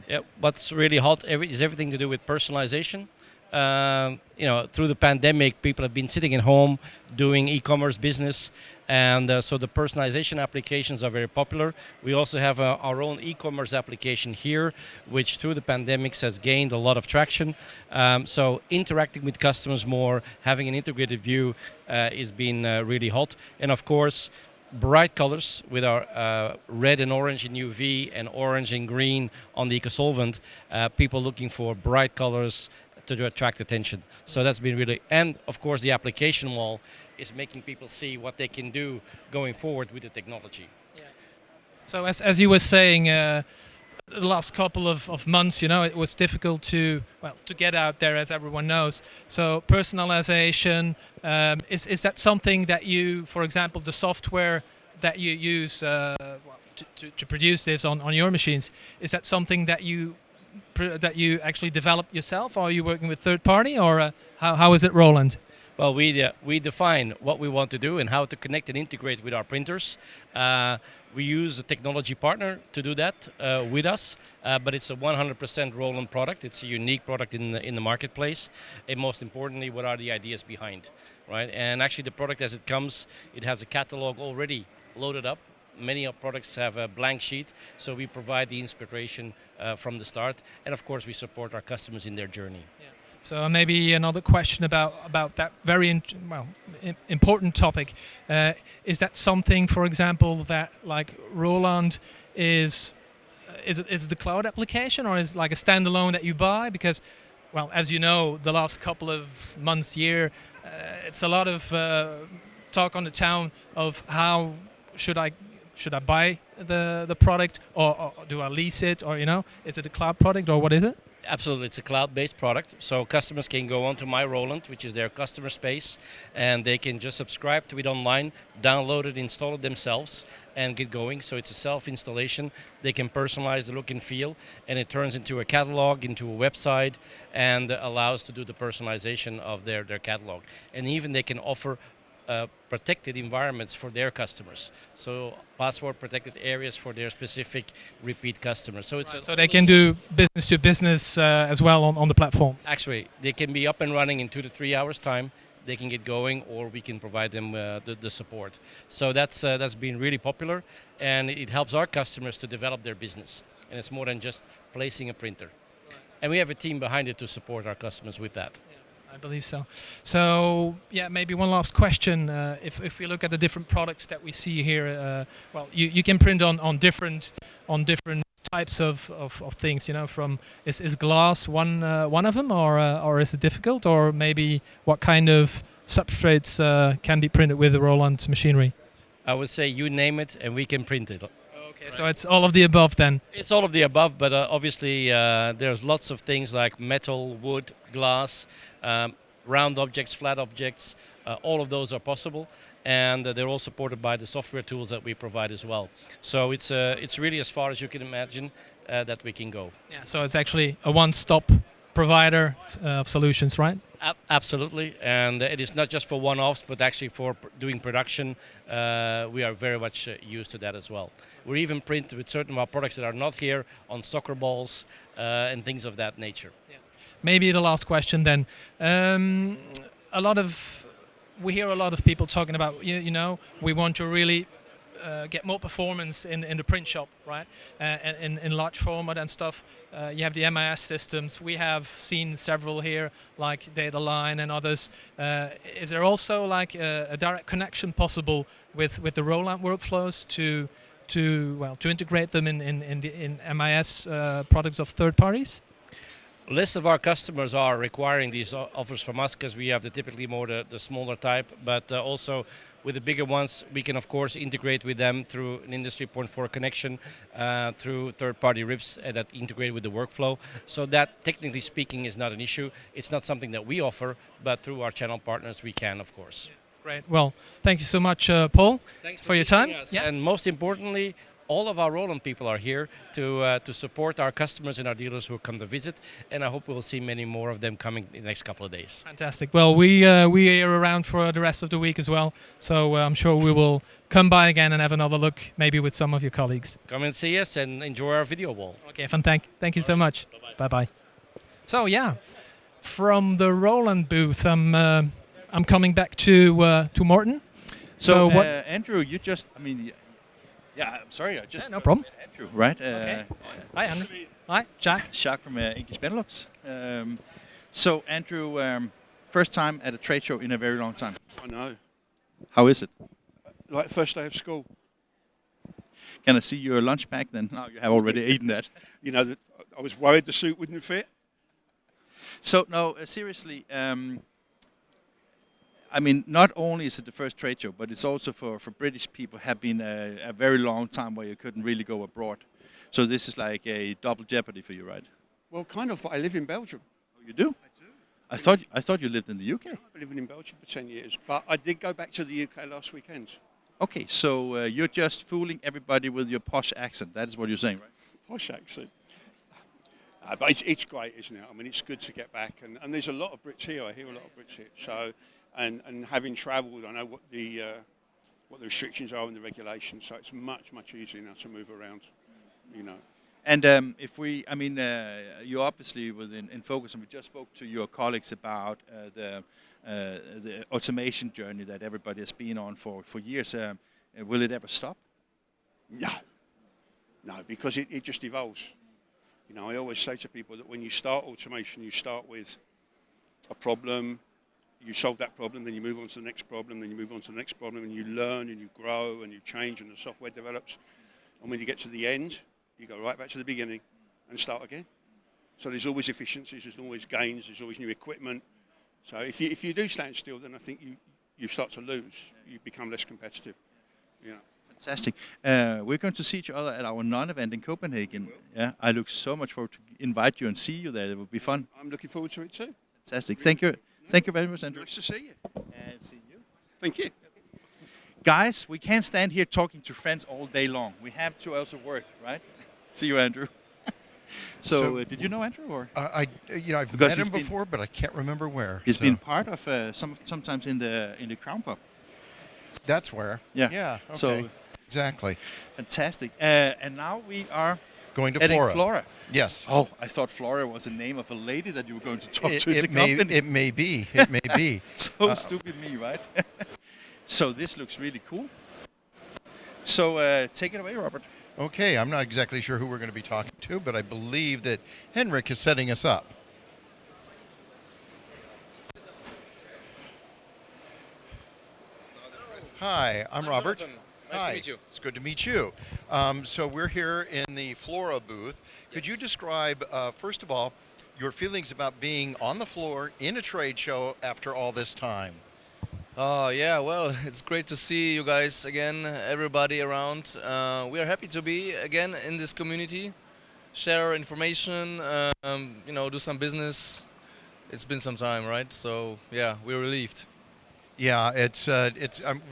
Yeah, what's really hot is everything to do with personalization. Through the pandemic, people have been sitting at home doing e-commerce business, and so the personalization applications are very popular. We also have our own e-commerce application here, which through the pandemics has gained a lot of traction. So interacting with customers more, having an integrated view is been really hot. And of course, bright colors with our red and orange in UV and orange and green on the EcoSolvent. People looking for bright colors to attract attention. So that's been really, and of course the application wall is making people see what they can do going forward with the technology. Yeah. So as you were saying, the last couple of months, it was difficult to get out there, as everyone knows. So personalization, is that something that you, for example, the software that you use to produce this on your machines, is that something that you actually develop yourself, or are you working with third party, or how is it, Roland? Well, we define what we want to do and how to connect and integrate with our printers. We use a technology partner to do that with us, but it's a 100% Roland product. It's a unique product in the marketplace, and most importantly, what are the ideas behind, right? And actually, the product as it comes, it has a catalog already loaded up. Many of products have a blank sheet, so we provide the inspiration from the start, and of course, we support our customers in their journey. Yeah. So maybe another question about that very important topic. Is that something, for example, that like Roland is it the cloud application, or is it like a standalone that you buy? Because, well, as you know, the last couple of months, year, it's a lot of talk on the town of how should I buy the product, or do I lease it, or is it a cloud product, or what is it? Absolutely, it's a cloud-based product, so customers can go onto My Roland, which is their customer space, and they can just subscribe to it online, download it, install it themselves, and get going. So it's a self-installation. They can personalize the look and feel, and it turns into a catalog, into a website, and allows to do the personalization of their catalog. And even they can offer protected environments for their customers, so password protected areas for their specific repeat customers. So it's so they can do business to business as well on the platform. Actually, they can be up and running in 2 to 3 hours time, they can get going, or we can provide them the support. So that's been really popular, and it helps our customers to develop their business. And it's more than just placing a printer. And we have a team behind it to support our customers with that. I believe so. So, yeah, maybe one last question. If we look at the different products that we see here, well, you can print on different types of things. You know, from is glass one of them, or is it difficult, or maybe what kind of substrates can be printed with the Roland machinery? I would say you name it, and we can print it. Okay, so it's all of the above then. It's all of the above, but obviously there's lots of things like metal, wood, glass, round objects, flat objects. All of those are possible, and they're all supported by the software tools that we provide as well. So it's really as far as you can imagine that we can go. Yeah, so it's actually a one-stop provider of solutions, right? Absolutely, and it is not just for one-offs, but actually for doing production. We are very much used to that as well. We even print with certain of our products that are not here on soccer balls and things of that nature. Yeah. Maybe the last question then. We hear a lot of people talking about, you know, we want to really get more performance in the print shop, right? In large format and stuff. You have the MIS systems. We have seen several here, like Dataline and others. Is there also like a direct connection possible with the Roland workflows to integrate them in MIS products of third parties? Less of our customers are requiring these offers from us because we have typically more the smaller type, but also with the bigger ones, we can of course integrate with them through an Industry 4.4 connection, through third-party RIPs that integrate with the workflow. So that, technically speaking, is not an issue. It's not something that we offer, but through our channel partners, we can, of course. Great. Well, thank you so much, Paul, for your time. Yeah. And most importantly, all of our Roland people are here to support our customers and our dealers who come to visit, and I hope we'll see many more of them coming in the next couple of days. Fantastic. Well, we are around for the rest of the week as well, so I'm sure we will come by again and have another look, maybe with some of your colleagues. Come and see us and enjoy our video wall. Okay, thank you so much. Bye-bye. So yeah, from the Roland booth, I'm coming back to Morten. So what, Andrew, you just, yeah, I'm sorry, I just... Yeah, no problem. Andrew, right? Okay. Hi, Andrew. Hi, Jack. Jacques from INKISH Benelux. So, Andrew, first time at a trade show in a very long time. I know. How is it? Like first day of school. Can I see your lunch pack then? No, you have already eaten that. You know, I was worried the suit wouldn't fit. So, no, seriously, not only is it the first trade show, but it's also for British people have been a very long time where you couldn't really go abroad. So this is like a double jeopardy for you, right? Well, kind of, but I live in Belgium. Oh, you do? I do. I thought you lived in the UK. I've been living in Belgium for 10 years, but I did go back to the UK last weekend. Okay, so you're just fooling everybody with your posh accent. That is what you're saying, right? Posh accent. But it's great, isn't it? It's good to get back. And there's a lot of Brits here. I hear a lot of Brits here. So... And having travelled, I know what the restrictions are and the regulations. So it's much easier now to move around, you know. And if we, you're obviously within InFocus, and we just spoke to your colleagues about the automation journey that everybody has been on for years. Will it ever stop? No, because it just evolves. You know, I always say to people that when you start automation, you start with a problem. You solve that problem, then you move on to the next problem, then you move on to the next problem, and you learn and you grow and you change and the software develops. And when you get to the end, you go right back to the beginning and start again. So there's always efficiencies, there's always gains, there's always new equipment. So if you do stand still, then I think you start to lose. You become less competitive. You know. Fantastic. We're going to see each other at our non-event in Copenhagen. Yeah, I look so much forward to invite you and see you there. It will be fun. I'm looking forward to it too. Fantastic. Thank you. Thank you very much, Andrew. Nice to see you. And see you. Thank you. Guys, we can't stand here talking to friends all day long. We have to also work, right? See you, Andrew. So did you know Andrew? Or I've met him before, but I can't remember where. He's been part of sometimes in the Crown Pub. That's where. Yeah. Yeah. Okay. So exactly. Fantastic. And now we are Going to Heading Flora. Flora. Yes. Oh, I thought Flora was the name of a lady that you were going to talk to. It may be. It may be. So stupid me, right? So this looks really cool. So take it away, Robert. Okay, I'm not exactly sure who we're going to be talking to, but I believe that Henrik is setting us up. Hi, I'm Robert. Jonathan. Nice Hi. to meet you. It's good to meet you. So we're here in the Flora booth. Could you describe, first of all, your feelings about being on the floor in a trade show after all this time? Yeah, well, it's great to see you guys again, everybody around. We are happy to be again in this community, share information, do some business. It's been some time, right? So yeah, we're relieved. Yeah,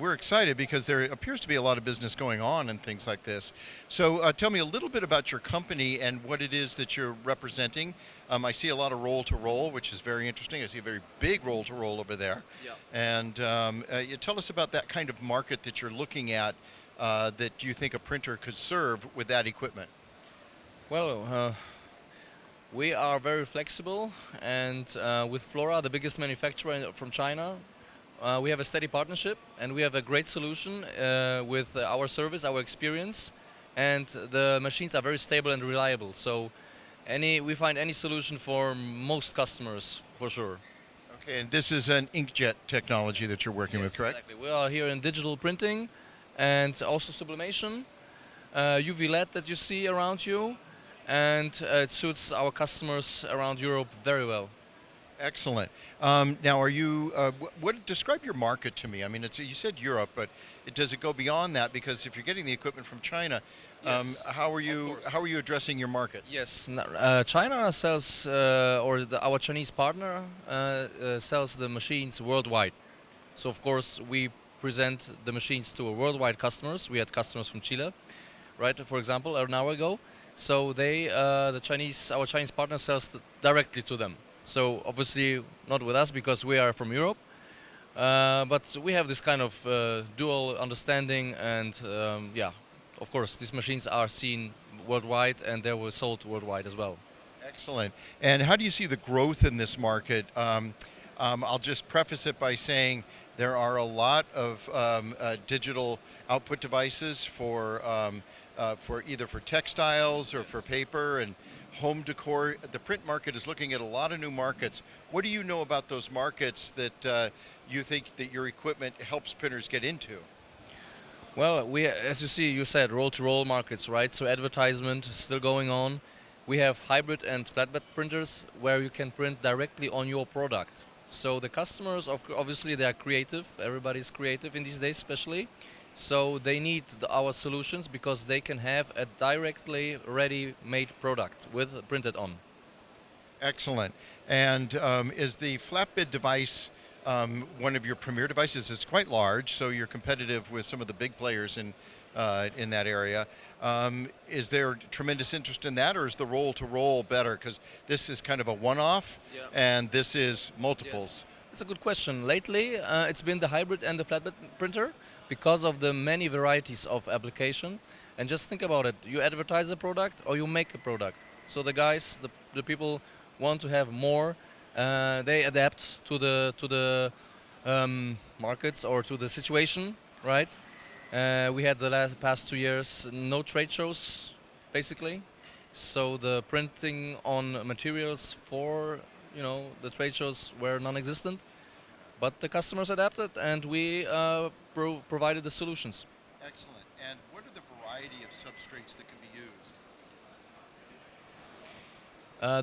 we're excited because there appears to be a lot of business going on and things like this. So tell me a little bit about your company and what it is that you're representing. I see a lot of roll-to-roll, which is very interesting. I see a very big roll-to-roll over there. Yeah. And you tell us about that kind of market that you're looking at that you think a printer could serve with that equipment. Well, we are very flexible, and with Flora, the biggest manufacturer from China, we have a steady partnership, and we have a great solution with our service, our experience, and the machines are very stable and reliable. So we find any solution for most customers, for sure. Okay, and this is an inkjet technology that you're working with, correct? Exactly. We are here in digital printing and also sublimation, UV LED that you see around you, and it suits our customers around Europe very well. Excellent. Now, are you? Describe your market to me. I mean, you said Europe, but does it go beyond that? Because if you're getting the equipment from China, Yes, how are you addressing your markets? Yes, China sells, our Chinese partner sells the machines worldwide. So of course we present the machines to worldwide customers. We had customers from Chile, right? For example, an hour ago. So our Chinese partner sells directly to them. So obviously not with us because we are from Europe, but we have this kind of dual understanding, and of course these machines are seen worldwide and they were sold worldwide as well. Excellent. And how do you see the growth in this market? I'll just preface it by saying there are a lot of digital output devices for either for textiles or for paper and home decor. The print market is looking at a lot of new markets. What do you know about those markets that you think that your equipment helps printers get into? Well, as you see, you said roll-to-roll markets, right? So advertisement is still going on. We have hybrid and flatbed printers where you can print directly on your product. So the customers, obviously, they are creative. Everybody's creative in these days, especially. So they need our solutions because they can have a directly ready-made product with printed on. Excellent. And is the flatbed device one of your premier devices? It's quite large, so you're competitive with some of the big players in that area. Is there tremendous interest in that, or is the roll-to-roll better? Because this is kind of a one-off, and this is multiples. Yes. It's a good question. Lately, it's been the hybrid and the flatbed printer because of the many varieties of application. And just think about it. You advertise a product or you make a product. So the guys, the people want to have more. They adapt to the markets or to the situation, right? We had the past 2 years no trade shows, basically. So the printing on materials for the trade shows were non-existent. But the customers adapted, and we provided the solutions. Excellent. And what are the variety of substrates that can be used?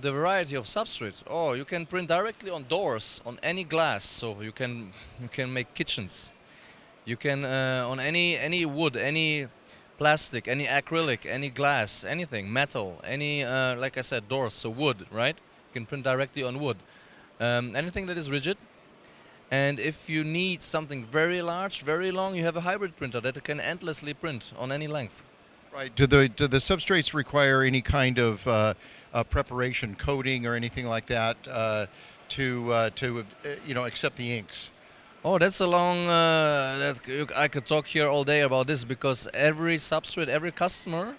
The variety of substrates. Oh, you can print directly on doors, on any glass. So you can make kitchens. You can on any wood, any plastic, any acrylic, any glass, anything, metal, any like I said, doors. So wood, right? You can print directly on wood. Anything that is rigid. And if you need something very large, very long, you have a hybrid printer that can endlessly print on any length. Right. Do the substrates require any kind of preparation, coating, or anything like that to accept the inks? Oh, that's a long. I could talk here all day about this because every substrate, every customer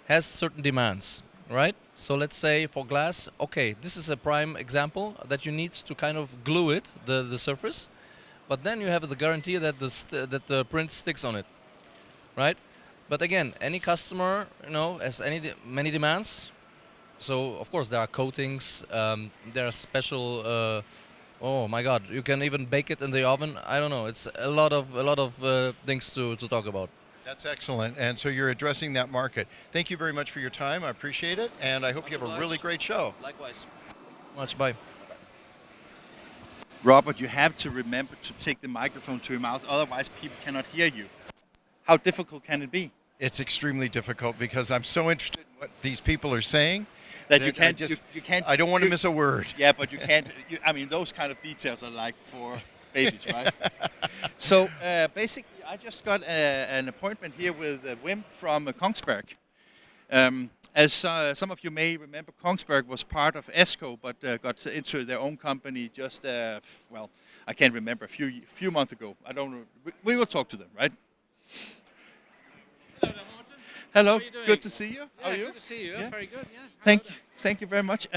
has certain demands, right? So let's say for glass, okay, this is a prime example that you need to kind of glue it, the surface, but then you have the guarantee that the print sticks on it, right? But again, any customer, has many demands. So of course there are coatings, there are special. Oh my God, you can even bake it in the oven. I don't know. It's a lot of things to talk about. That's excellent. And so you're addressing that market. Thank you very much for your time. I appreciate it. And I hope you have a really great show. Likewise. Much. Bye. Robert, you have to remember to take the microphone to your mouth, otherwise people cannot hear you. How difficult can it be? It's extremely difficult because I'm so interested in what these people are saying that you can't. You can't. I don't want to miss a word. Yeah, but you can't. I mean, those kind of details are like for babies, right? So basically, I just got an appointment here with Wim from Kongsberg. As some of you may remember, Kongsberg was part of ESCO, but got into their own company just I can't remember, a few months ago. I don't know. We will talk to them, right? Hello, Martin. Hello. How are you doing? Good to see you. Yeah, How are you? good to see you. Yeah. Very good. Yes. Thank you very much.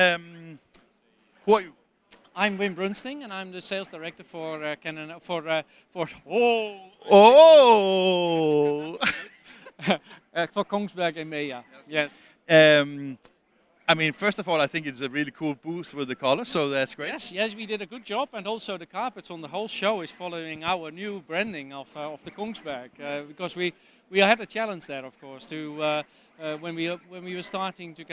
Who are you? I'm Wim Brunsting, and I'm the sales director for Canada for for Kongsberg EMEA. Yes. I mean, first of all, I think it's a really cool booth with the color, so that's great. Yes, we did a good job, and also the carpets on the whole show is following our new branding of the Kongsberg, because we had a challenge there, of course, to when we were starting to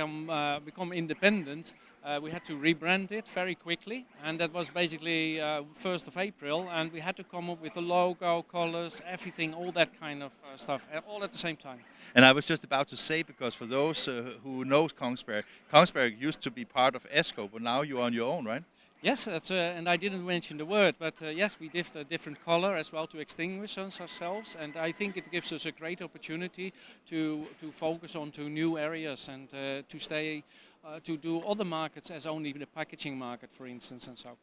become independent. We had to rebrand it very quickly, and that was basically 1st of April, and we had to come up with the logo, colors, everything, all that kind of stuff, all at the same time. And I was just about to say, because for those who know Kongsberg, Kongsberg used to be part of ESCO, but now you're on your own, right? Yes, that's, and I didn't mention the word, but yes, we did a different color as well to extinguish ourselves, and I think it gives us a great opportunity to focus on to new areas and to stay to do other markets as only the packaging market, for instance, and so.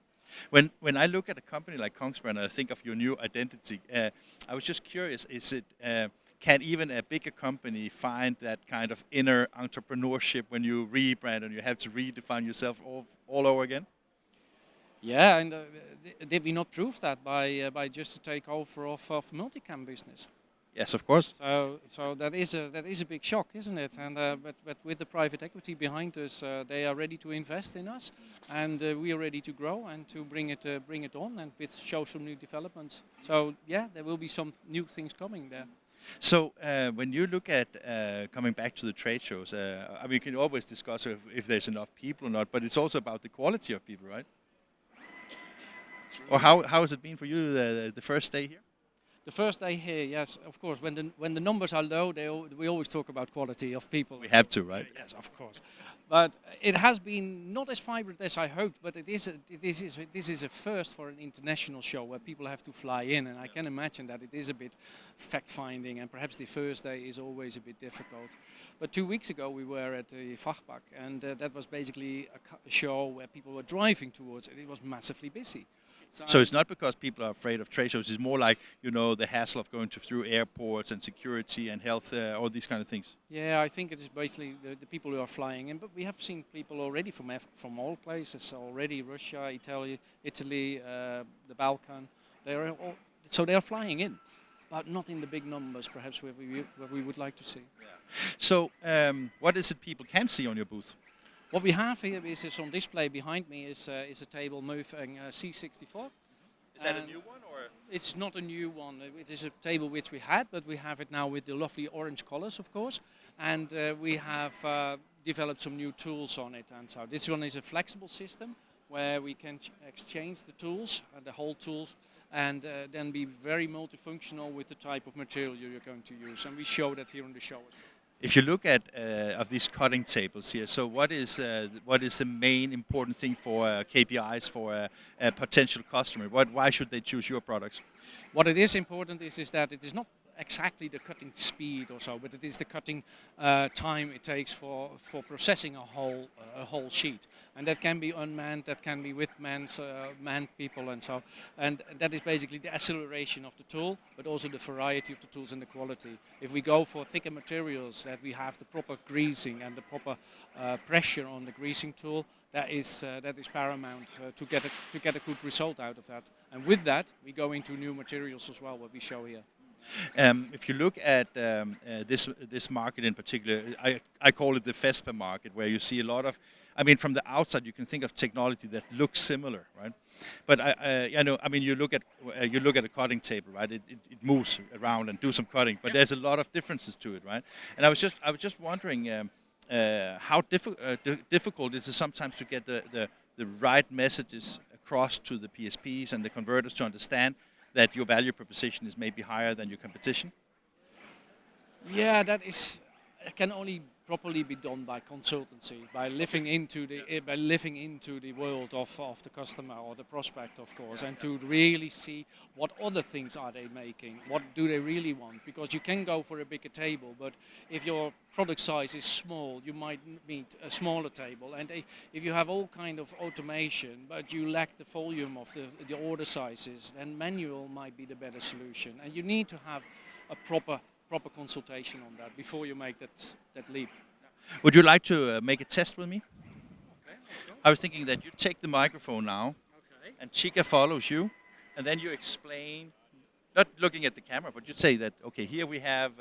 When I look at a company like Kongsberg and I think of your new identity, I was just curious: is it can even a bigger company find that kind of inner entrepreneurship when you rebrand and you have to redefine yourself all over again? Yeah, and did we not prove that by just the takeover of multicam business? Yes, of course. So that is a big shock, isn't it? And but with the private equity behind us, they are ready to invest in us, and we are ready to grow and to bring it on and show some new developments. So yeah, there will be some new things coming there. So when you look at coming back to the trade shows, I mean, you can always discuss if there's enough people or not, but it's also about the quality of people, right? Or how has it been for you the first day here? The first day here, yes, of course. When the numbers are low, we always talk about quality of people. We have to, right? Yes, of course. But it has been not as vibrant as I hoped. But this is a first for an international show where people have to fly in, and I can imagine that it is a bit fact-finding, and perhaps the first day is always a bit difficult. But 2 weeks ago we were at the Fachbak, and that was basically a show where people were driving towards it. It was massively busy. So it's not because people are afraid of trade shows. It's more like, the hassle of going through airports and security and health, all these kind of things. Yeah, I think it is basically the people who are flying in. But we have seen people already from all places already: Russia, Italy, the Balkan. So they are flying in, but not in the big numbers, perhaps where we would like to see. Yeah. So what is it people can see on your booth? What we have here is on display behind me is a table moving C64. Is that a new one, or? It's not a new one. It is a table which we had, but we have it now with the lovely orange colors, of course. And we have developed some new tools on it. And so this one is a flexible system where we can exchange the tools, the whole tools, and then be very multifunctional with the type of material you're going to use. And we show that here on the show as well. If you look at of these cutting tables here, so what is the main important thing for KPIs for a potential customer? Why should they choose your products? What it is important is that it is not exactly the cutting speed or so, but it is the cutting time it takes for processing a whole sheet, and that can be unmanned, that can be with manned people, and so, and that is basically the acceleration of the tool, but also the variety of the tools and the quality. If we go for thicker materials, that we have the proper greasing and the proper pressure on the greasing tool, that is paramount to get a good result out of that. And with that, we go into new materials as well, what we show here. If you look at this market in particular, I call it the FESPA market, where you see a lot of, I mean, from the outside you can think of technology that looks similar, right? But you look at a cutting table, right? It moves around and do some cutting, but there's a lot of differences to it, right? And I was just wondering how difficult is it sometimes to get the right messages across to the PSPs and the converters to understand that your value proposition is maybe higher than your competition? Yeah, it can only properly be done by consultancy, by living into the world of the customer or the prospect, of course, and to really see what other things are they making, what do they really want, because you can go for a bigger table, but if your product size is small, you might need a smaller table, and if you have all kind of automation, but you lack the volume of the order sizes, then manual might be the better solution, and you need to have a proper consultation on that before you make that leap. Would you like to make a test with me? Okay, I was thinking that you take the microphone now, and Chica follows you, and then you explain, not looking at the camera, but you say that, okay, here we have,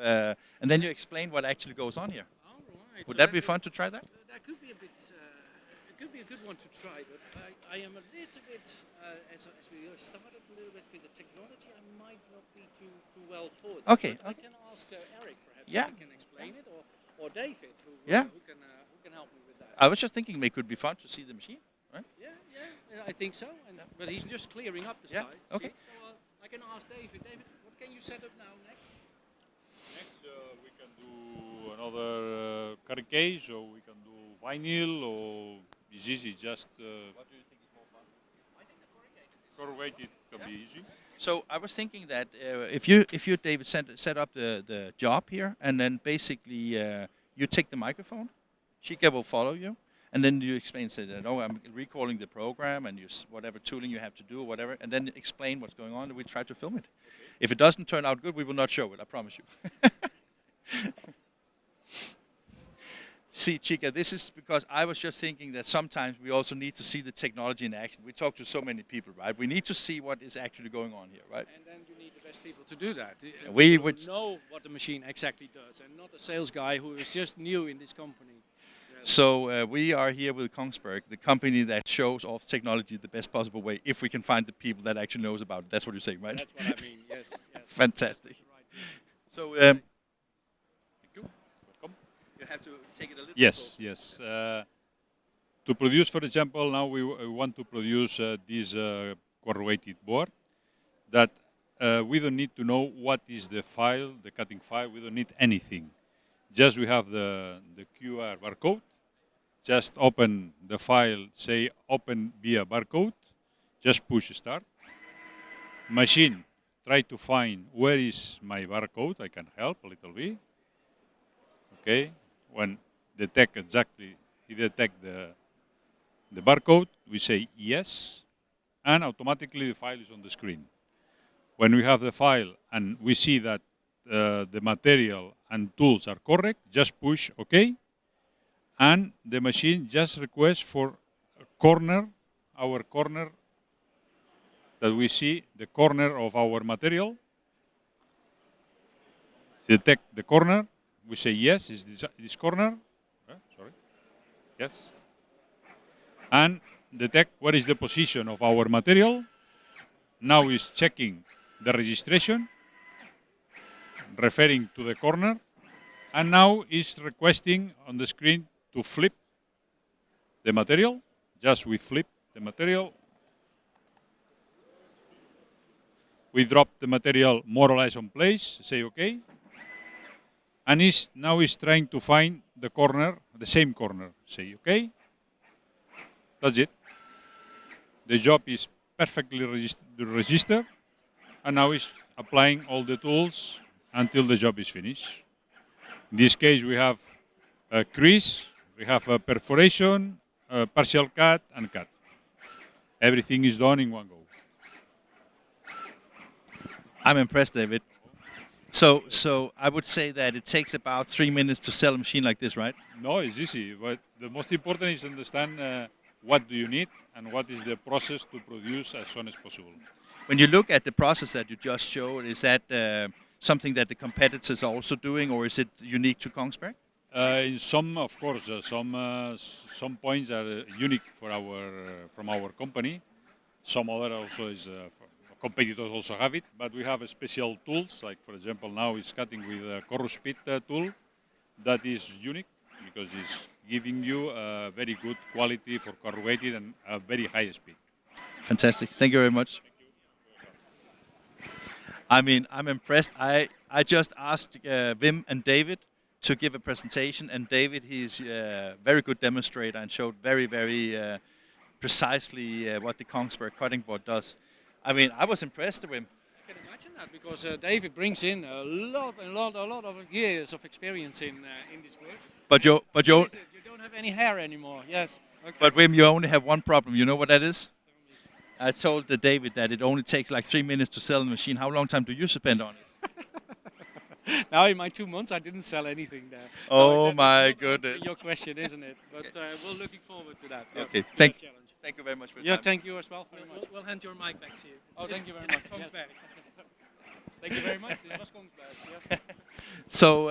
and then you explain what actually goes on here. All right. Would that be fun to try that? That could be a bit. It could be a good one to try, but I am a little bit, as we started a little bit with the technology, I might not be too well for it. Okay. But I can ask Eric perhaps Yeah. if he can explain it, or David who can help me with that. I was just thinking it could be fun to see the machine, right? Yeah, I think so. But he's just clearing up the site. Okay. See? So I can ask David. David, what can you set up now next? Next, we can do another cutting case, or we can do vinyl, or it's easy. Just What do you think is more fun? I think the corrugated can be easy. So I was thinking that if you David set up the job here, and then basically you take the microphone, Chica will follow you, and then you explain, say that, oh, I'm recalling the program, and whatever tooling you have to do, or whatever, and then explain what's going on, and we try to film it. Okay. If it doesn't turn out good, we will not show it, I promise you. See, Chica, this is because I was just thinking that sometimes we also need to see the technology in action. We talk to so many people, right? We need to see what is actually going on here, right? And then you need the best people to do that. We would would know what the machine exactly does, and not a sales guy who is just new in this company. So we are here with Kongsberg, the company that shows off technology the best possible way, if we can find the people that actually knows about it. That's what you're saying, right? That's what I mean, yes. Fantastic. Right. So you have to take it a little Yes, yes. To produce, for example, now we want to produce this corrugated board that we don't need to know what is the file, the cutting file. We don't need anything. Just we have the QR barcode. Just open the file, say open via barcode. Just push start. Machine, try to find where is my barcode. I can help a little bit. Okay. When detect exactly, he detect the barcode, we say yes, and automatically the file is on the screen. When we have the file and we see that the material and tools are correct, just push OK, and the machine just requests for a corner, our corner, that we see the corner of our material, detect the corner. We say yes, is this corner? Sorry. Yes. And detect what is the position of our material. Now is checking the registration, referring to the corner, and now is requesting on the screen to flip the material. Just we flip the material. We drop the material more or less on place, say OK. And now he's trying to find the corner, the same corner. Say, okay. That's it. The job is perfectly registered. And now he's applying all the tools until the job is finished. In this case, we have a crease, we have a perforation, a partial cut, and cut. Everything is done in one go. I'm impressed, David. So I would say that it takes about 3 minutes to sell a machine like this, right? No, it's easy. But the most important is understand what do you need and what is the process to produce as soon as possible. When you look at the process that you just showed, is that something that the competitors are also doing, or is it unique to Kongsberg? In some, of course, some points are unique for from our company. Some other also is competitors also have it, but we have special tools. Like for example, now it's cutting with a Corrospeed tool that is unique because it's giving you a very good quality for corrugated and a very high speed. Fantastic. Thank you very much. I mean, I'm impressed. I just asked Wim and David to give a presentation, and David, he's a very good demonstrator and showed very precisely what the Kongsberg cutting board does. I mean, I was impressed, Wim. I can imagine that because David brings in a lot of years of experience in this work. But you don't have any hair anymore. Yes. Okay. But Wim, you only have one problem. You know what that is? I told David that it only takes like 3 minutes to sell a machine. How long time do you spend on it? Now in my 2 months, I didn't sell anything there. Oh so my goodness! Your question, isn't it? But we're looking forward to that. Okay. Thank you very much for your time. Thank you as well very much. We'll hand your mic back to you. Oh, thank you very much. Kongsberg. Thank you very much. It was Kongsberg. Yes. So,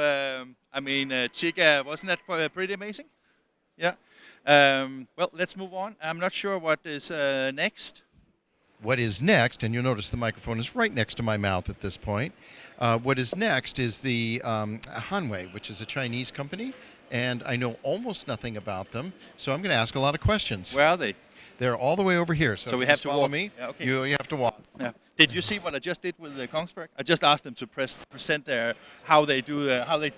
I mean, Chica, wasn't that pretty amazing? Yeah. Well, let's move on. I'm not sure what is next. What is next, and you'll notice the microphone is right next to my mouth at this point. What is next is the Hanwei, which is a Chinese company, and I know almost nothing about them, so I'm going to ask a lot of questions. Where are they? They're all the way over here, so we have to follow walk. me. Yeah, okay. You have to walk. Yeah. Did you see what I just did with the Kongsberg? I just asked them to present how they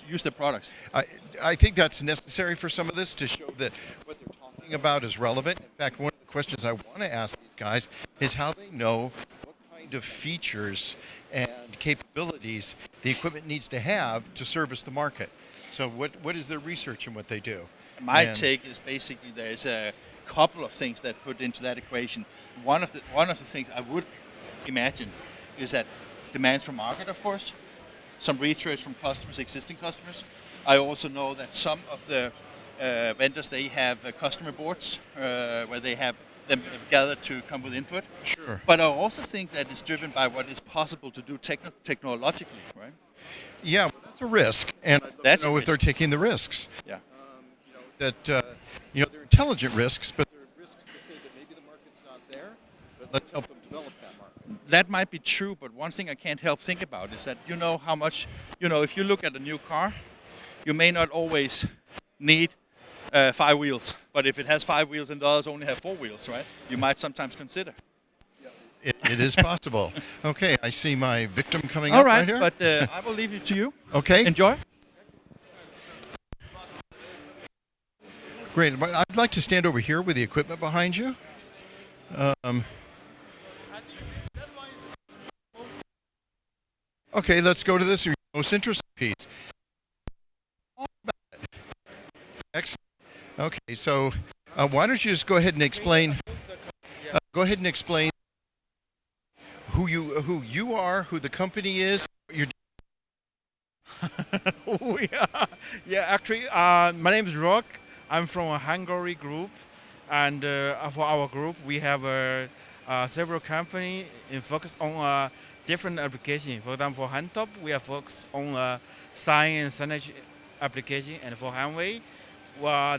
use their products. I think that's necessary for some of this to show that what they're talking about is relevant. In fact, one of the questions I want to ask these guys is how they know what kind of features and capabilities the equipment needs to have to service the market. So what is their research in what they do? My take is basically there's a couple of things that put into that equation. One of the things I would imagine is that demands from market, of course, some research from customers, existing customers. I also know that some of the vendors, they have customer boards where they have them gathered to come with input. Sure. But I also think that it's driven by what is possible to do technologically, right? Yeah, well, that's a risk, and I don't know if they're taking the risks. Yeah. They're intelligent risks, but they're risks to say that maybe the market's not there, but let's help them develop that market. That might be true, but one thing I can't help think about is that you know how much, if you look at a new car, you may not always need 5 wheels, but if it has 5 wheels and the others only have 4 wheels, right? You might sometimes consider. It is possible. Okay, I see my victim coming All up right here. But I will leave it to you. Okay. Enjoy. Great. But I'd like to stand over here with the equipment behind you. Okay, let's go to this most interesting piece. All about it. Excellent. Okay, so why don't you just go ahead and explain? Who you are, who the company is, what you're doing. Yeah, actually, my name is Rock. I'm from a Hanglory group, and for our group, we have several companies focused on different applications. For example, for Handtop, we are focused on sign and signage application, and for Hanwei,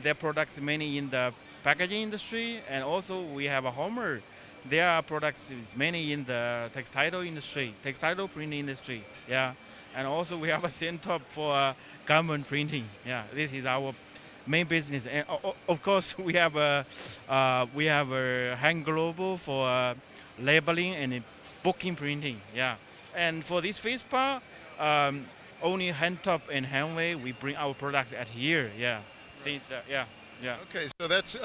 their products mainly in the packaging industry, and also we have a Homer. Their products is mainly in the textile industry, textile printing industry. Yeah, and also we have a Syntop for garment printing. Yeah, this is our main business, and of course we have a Hang Global for labeling and booking printing. Yeah, and for this FESPA, only Handtop and Hanwei we bring our product at here. Yeah, yeah. Okay, so that's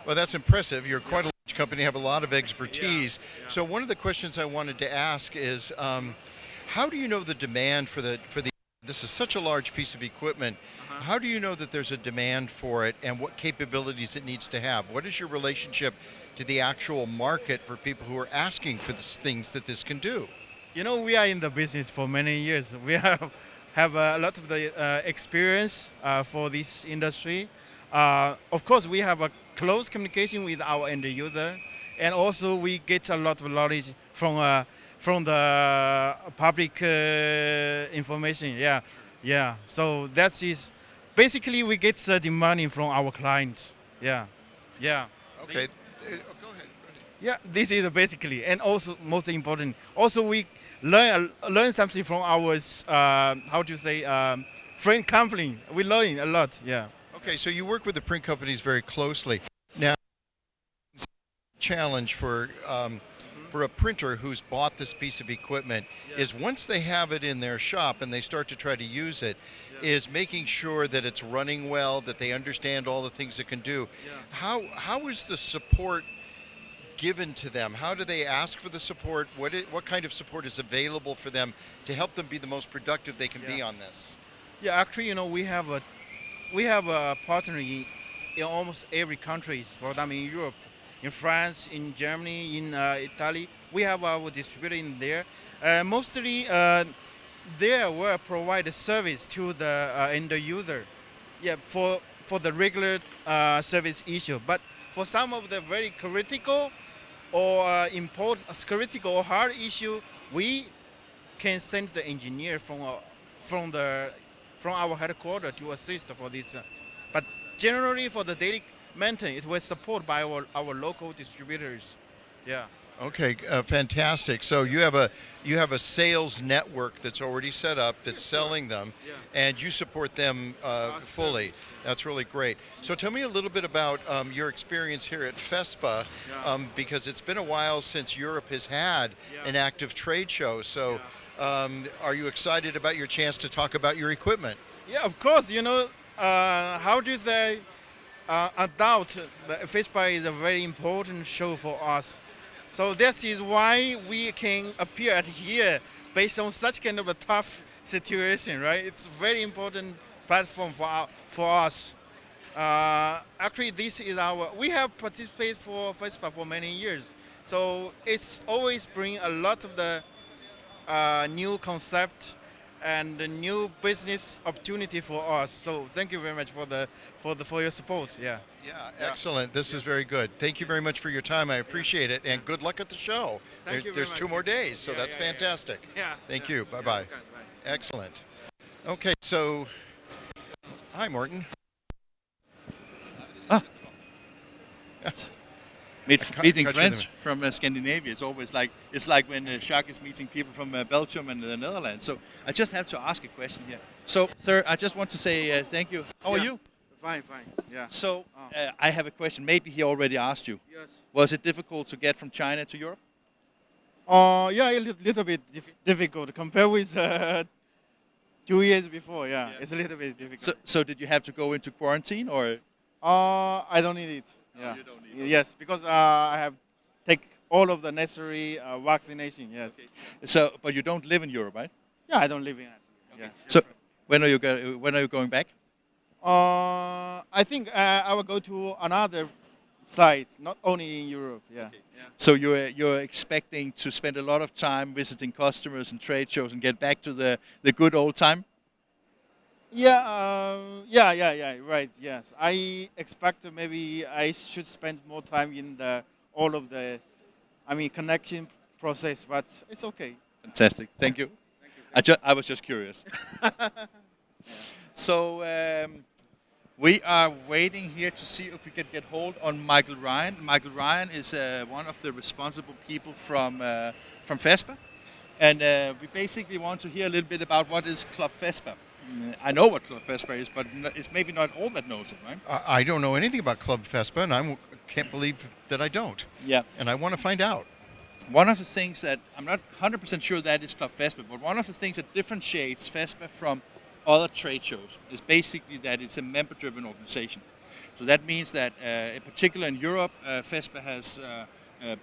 well, that's impressive. You're quite a large company, have a lot of expertise. So one of the questions I wanted to ask is, How do you know the demand for the this is such a large piece of equipment. How do you know that there's a demand for it and what capabilities it needs to have? What is your relationship to the actual market for people who are asking for things that this can do? You know, we are in the business for many years. We have a lot of the experience for this industry. Of course, we have a close communication with our end user, and also we get a lot of knowledge from the public information. Yeah. So that is basically we get the money from our clients. Yeah. Okay. Go ahead. Yeah, this is basically, and also most important. Also, we learn something from our friend company. We learn a lot. Yeah. Okay, so you work with the print companies very closely. Now, challenge for a printer who's bought this piece of equipment is once they have it in their shop and they start to try to use it, is making sure that it's running well, that they understand all the things it can do. How is the support given to them? How do they ask for the support? What kind of support is available for them to help them be the most productive they can be on this? Yeah, actually, you know, we have a partner in almost every country. For example, in Europe, in France, in Germany, in Italy, we have our distributor in there. Mostly, they will provide a service to the end user. Yeah, for the regular service issue, but for some of the very critical or critical or hard issue, we can send the engineer from our headquarters to assist for this. But generally, for the daily maintenance, it was supported by our local distributors. Yeah. Okay, fantastic. So you have a sales network that's already set up that's selling them, and you support them fully. That's really great. So tell me a little bit about your experience here at FESPA, because it's been a while since Europe has had an active trade show. So are you excited about your chance to talk about your equipment? Yeah, of course. You know, how do they adult? The FESPA is a very important show for us. So this is why we can appear at here based on such kind of a tough situation, right? It's a very important platform for us. Actually, this is we have participated for FESPA for many years. So it's always bring a lot of the new concept and the new business opportunity for us. So thank you very much for your support. Yeah, excellent. This is very good. Thank you very much for your time. I appreciate it, and good luck at the show. There's 2 more days, so that's fantastic. Thank you. Bye-bye. Excellent. Okay, so hi, Morten. Yes. Meeting friends from Scandinavia. It's like when Jacques is meeting people from Belgium and the Netherlands. So I just have to ask a question here. So, sir, I just want to say thank you. How are you? Fine. Yeah. So I have a question. Maybe he already asked you. Yes. Was it difficult to get from China to Europe? Yeah, a little bit difficult compared with 2 years before. Yeah, it's a little bit difficult. So did you have to go into quarantine or? I don't need it. Yeah. You don't need it. Yes, because I have take all of the necessary vaccination. Yes. Okay. So, but you don't live in Europe, right? Yeah, I don't live in it. Okay. Yeah. So, when are you going back? I think I will go to another site, not only in Europe. Yeah. Okay. So you're expecting to spend a lot of time visiting customers and trade shows and get back to the good old time? Yeah, right, yes. I expect maybe I should spend more time in connection process, but it's okay. Fantastic, thank you. I was just curious. So we are waiting here to see if we can get hold on Michael Ryan. Michael Ryan is one of the responsible people from FESPA, and we basically want to hear a little bit about what is Club FESPA. I know what Club FESPA is, but it's maybe not all that knows it, right? I don't know anything about Club FESPA, and I can't believe that I don't. Yeah. And I want to find out. One of the things that, I'm not 100% sure that is Club FESPA, but one of the things that differentiates FESPA from other trade shows is basically that it's a member-driven organization. So that means that, in particular in Europe, FESPA has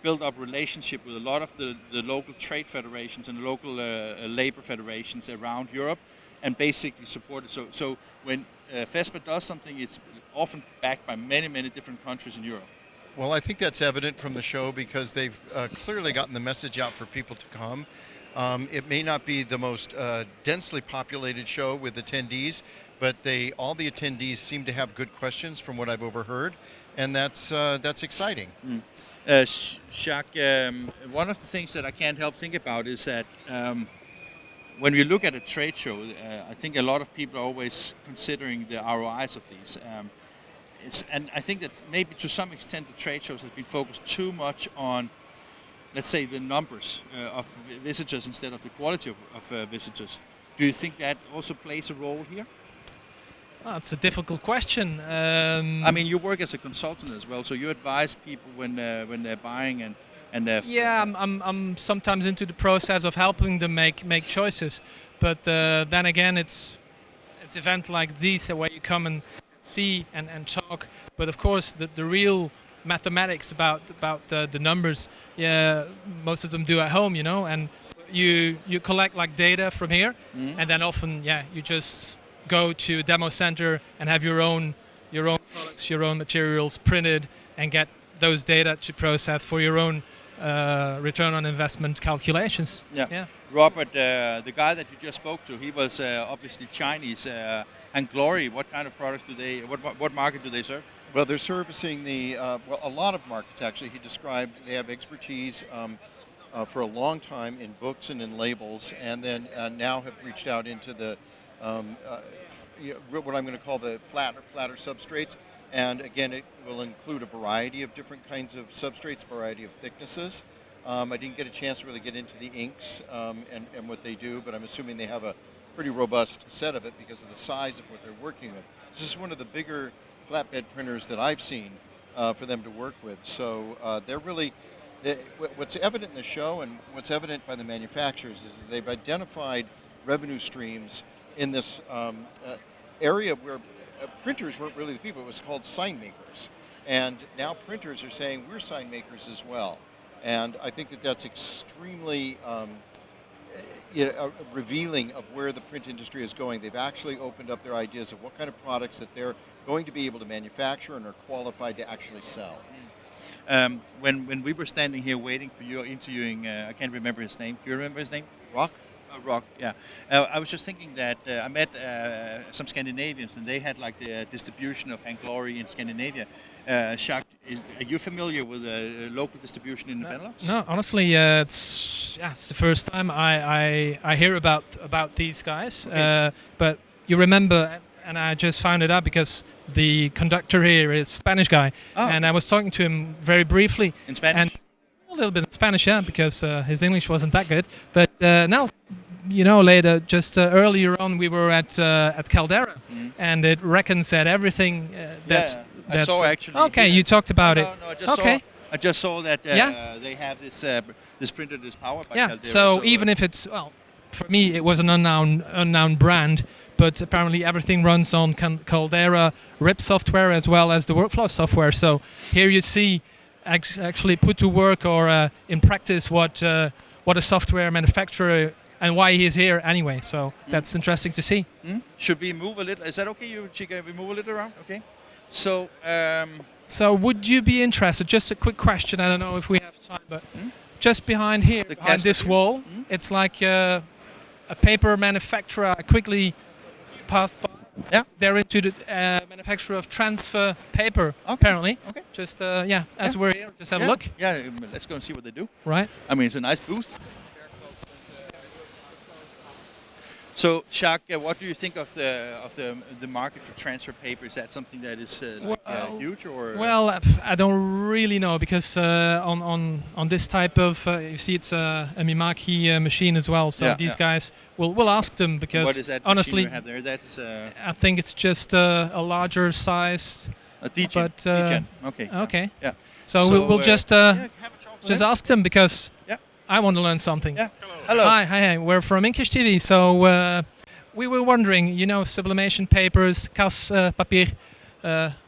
build up relationship with a lot of the local trade federations and the local labor federations around Europe, and basically support it. So when FESPA does something, it's often backed by many different countries in Europe. Well, I think that's evident from the show because they've clearly gotten the message out for people to come. It may not be the most densely populated show with attendees, but all the attendees seem to have good questions from what I've overheard, and that's exciting. Jacques, one of the things that I can't help think about is that when we look at a trade show, I think a lot of people are always considering the ROIs of these. And I think that maybe to some extent the trade shows have been focused too much on, let's say, the numbers of visitors instead of the quality of visitors. Do you think that also plays a role here? It's a difficult question. I mean, you work as a consultant as well, so you advise people when they're buying and yeah, I'm sometimes into the process of helping them make choices, but then again, it's events like these where you come and see and talk. But of course, the real mathematics about the numbers, yeah, most of them do at home, and you collect like data from here, and then often, yeah, you just go to a demo center and have your own products, your own materials printed, and get those data to process for your own return on investment calculations. Yeah. Robert, the guy that you just spoke to, he was obviously Chinese. Hanglory, what kind of products do they? What market do they serve? Well, they're servicing a lot of markets actually. He described they have expertise for a long time in books and in labels, and then now have reached out into the what I'm going to call the flatter substrates. And again, it will include a variety of different kinds of substrates, a variety of thicknesses. I didn't get a chance to really get into the inks and what they do, but I'm assuming they have a pretty robust set of it because of the size of what they're working with. This is one of the bigger flatbed printers that I've seen for them to work with. So they're really, what's evident in the show and what's evident by the manufacturers is that they've identified revenue streams in this area where printers weren't really the people. It was called sign makers. And now printers are saying we're sign makers as well. And I think that that's extremely revealing of where the print industry is going. They've actually opened up their ideas of what kind of products that they're going to be able to manufacture and are qualified to actually sell. When we were standing here waiting for you, interviewing, I can't remember his name. Do you remember his name? Rock? Rock, yeah. I was just thinking that I met some Scandinavians, and they had like the distribution of Hanglory in Scandinavia. Jacques, are you familiar with local distribution in the Benelux? No, honestly, it's the first time I hear about these guys. Okay. But you remember, and I just found it out because the conductor here is a Spanish guy, and I was talking to him very briefly. In Spanish? And a little bit in Spanish, yeah, because his English wasn't that good. But now, later, just earlier on, we were at Caldera, and it reckons that everything I saw actually. Okay, you talked about it. No, I just saw that they have this printer, this powered by Caldera. So even if it's, for me, it was an unknown brand, but apparently everything runs on Caldera RIP software as well as the workflow software. So here you see actually put to work or in practice what a software manufacturer and why he's here anyway. So that's interesting to see. Should we move a little? Is that okay, Chica? We move a little around? Okay. So, so would you be interested? Just a quick question. I don't know if we have time, but just behind here, behind this wall, it's like a paper manufacturer. I quickly passed by. Yeah, they're into the manufacture of transfer paper. Apparently. Okay. Just as we're here, just have a look. Yeah, let's go and see what they do. Right. I mean, it's a nice booth. So, Jacques, what do you think of the market for transfer paper? Is that something that is huge, or? Well, I don't really know because on this type of you see it's a Mimaki machine as well. So these guys we'll ask them because what is that honestly, you have there? That is I think it's just a larger size. A DG. But okay. Okay. Yeah. So we'll just ask them because I want to learn something. Yeah. Hello. Hi. We're from INKISH TV. So we were wondering, sublimation papers, papier.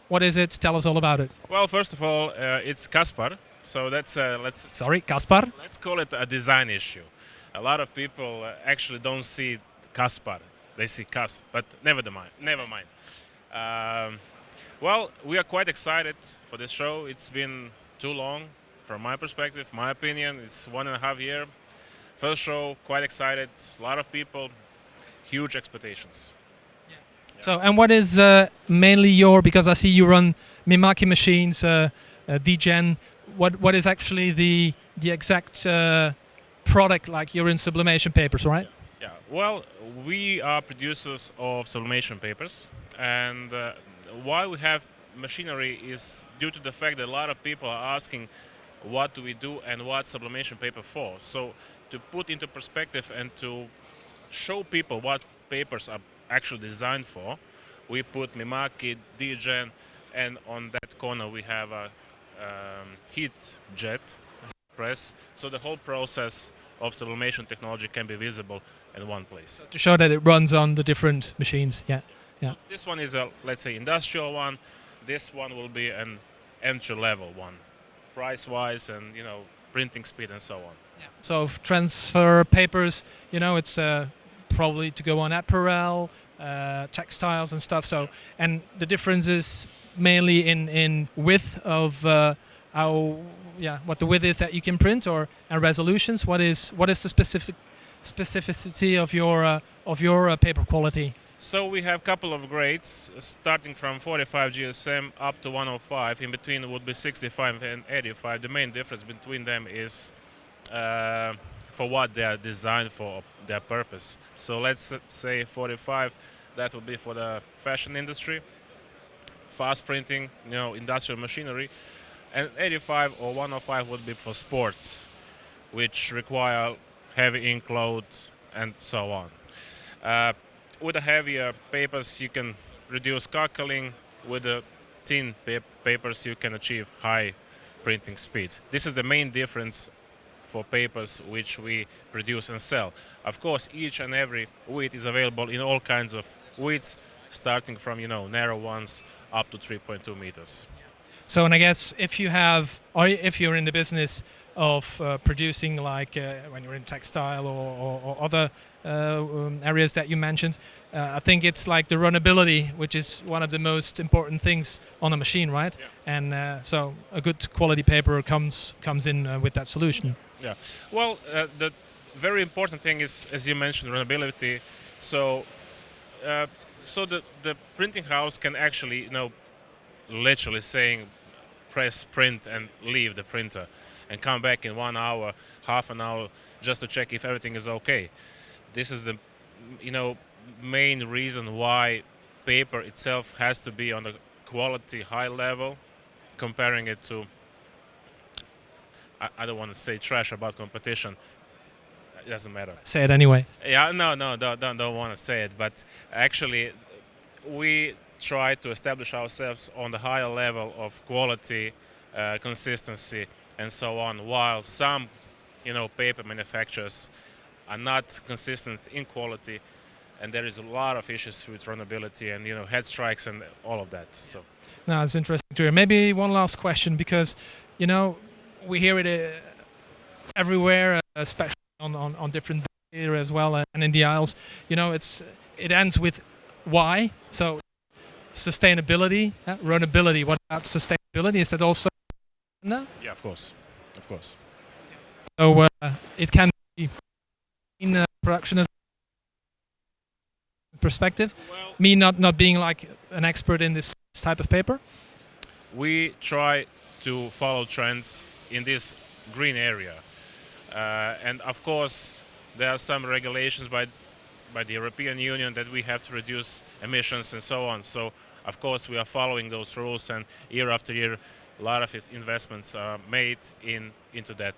What is it? Tell us all about it. Well, first of all, it's Kaspar. So that's let's. Sorry, Kaspar. Let's call it a design issue. A lot of people actually don't see Kaspar; they see Kas. But never mind. Never mind. Well, we are quite excited for this show. It's been too long, from my perspective, my opinion. It's 1.5 years. First show, quite excited. A lot of people, huge expectations. So, and what is mainly your, because I see you run Mimaki machines, DGen, what is actually the exact product, like you're in sublimation papers, right? Yeah, well, we are producers of sublimation papers, and why we have machinery is due to the fact that a lot of people are asking what do we do and what sublimation paper for. So to put into perspective and to show people what papers are actually designed for, we put Mimaki, DGen, and on that corner we have a heat jet press. So the whole process of sublimation technology can be visible in one place. To show that it runs on the different machines, yeah. Yeah. So this one is a, let's say, industrial one. This one will be an entry-level one, price-wise and, you know, printing speed and so on. Yeah. So transfer papers, you know, it's probably to go on apparel, textiles and stuff. So, and the difference is mainly in width of what the width is that you can print, or and resolutions. What is the specificity of your paper quality? So we have a couple of grades, starting from 45 GSM up to 105. In between would be 65 and 85. The main difference between them is for what they are designed for, their purpose. So let's say 45, that would be for the fashion industry, fast printing, you know, industrial machinery, and 85 or 105 would be for sports, which require heavy ink load and so on. With the heavier papers, you can reduce calculling. With the thin papers, you can achieve high printing speeds. This is the main difference for papers which we produce and sell. Of course, each and every width is available in all kinds of widths, starting from, you know, narrow ones up to 3.2 meters. So, and I guess if you have, or if you're in the business of producing, like when you're in textile or other areas that you mentioned, I think it's like the runnability, which is one of the most important things on a machine, right? Yeah. And so a good quality paper comes in with that solution. Yeah. Well, the very important thing is, as you mentioned, runnability. So, so the printing house can actually, you know, literally saying, press print and leave the printer, and come back in 1 hour, half an hour, just to check if everything is okay. This is the, you know, main reason why paper itself has to be on a quality high level, comparing it to, I don't want to say trash about competition. It doesn't matter. Say it anyway. Yeah, no, don't want to say it. But actually, we try to establish ourselves on the higher level of quality, consistency, and so on. While some, you know, paper manufacturers are not consistent in quality, and there is a lot of issues with runnability and, you know, head strikes and all of that. So. No, it's interesting to hear. Maybe one last question, because, you know, we hear it everywhere, especially on different here as well, and in the aisles. You know, it ends with why. So sustainability, runnability. What about sustainability? Is that also no? Yeah, of course, of course. So it can be in production as perspective. Well, me not being like an expert in this type of paper. We try to follow trends in this green area, and of course there are some regulations by the European Union that we have to reduce emissions and so on. So of course we are following those rules, and year after year a lot of investments are made into that,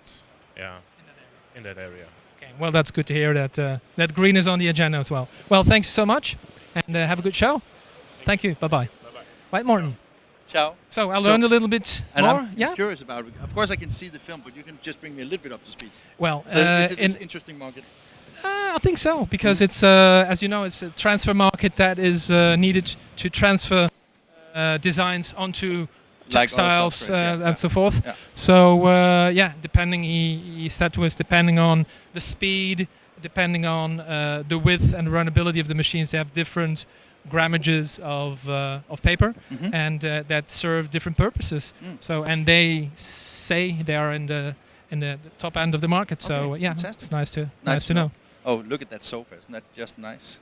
in that area. Okay, well, that's good to hear that that green is on the agenda as well. Well, thanks so much, and have a good show. Thank you. Bye bye. Right, Morten. Ciao. So I learned a little bit and more. I'm curious about it. Of course, I can see the film, but you can just bring me a little bit up to speed. Well, so is it an interesting market? I think so, because it's, as you know, it's a transfer market that is needed to transfer designs onto textiles softwares, and so forth. Yeah. So depending, he said to us, depending on the speed, depending on the width and runnability of the machines, they have different grammages of paper, and that serve different purposes. So, and they say they are in the top end of the market. So yeah, fantastic. it's nice to know. Oh, look at that sofa! Isn't that just nice?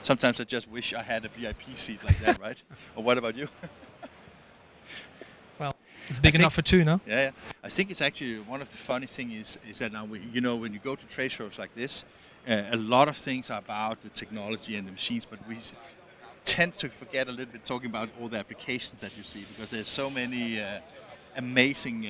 Sometimes I just wish I had a VIP seat like that, right? Or what about you? Well, it's big enough for two, no? Yeah. I think it's actually one of the funny things is that now when you go to trade shows like this, a lot of things are about the technology and the machines, but we tend to forget a little bit talking about all the applications that you see, because there's so many amazing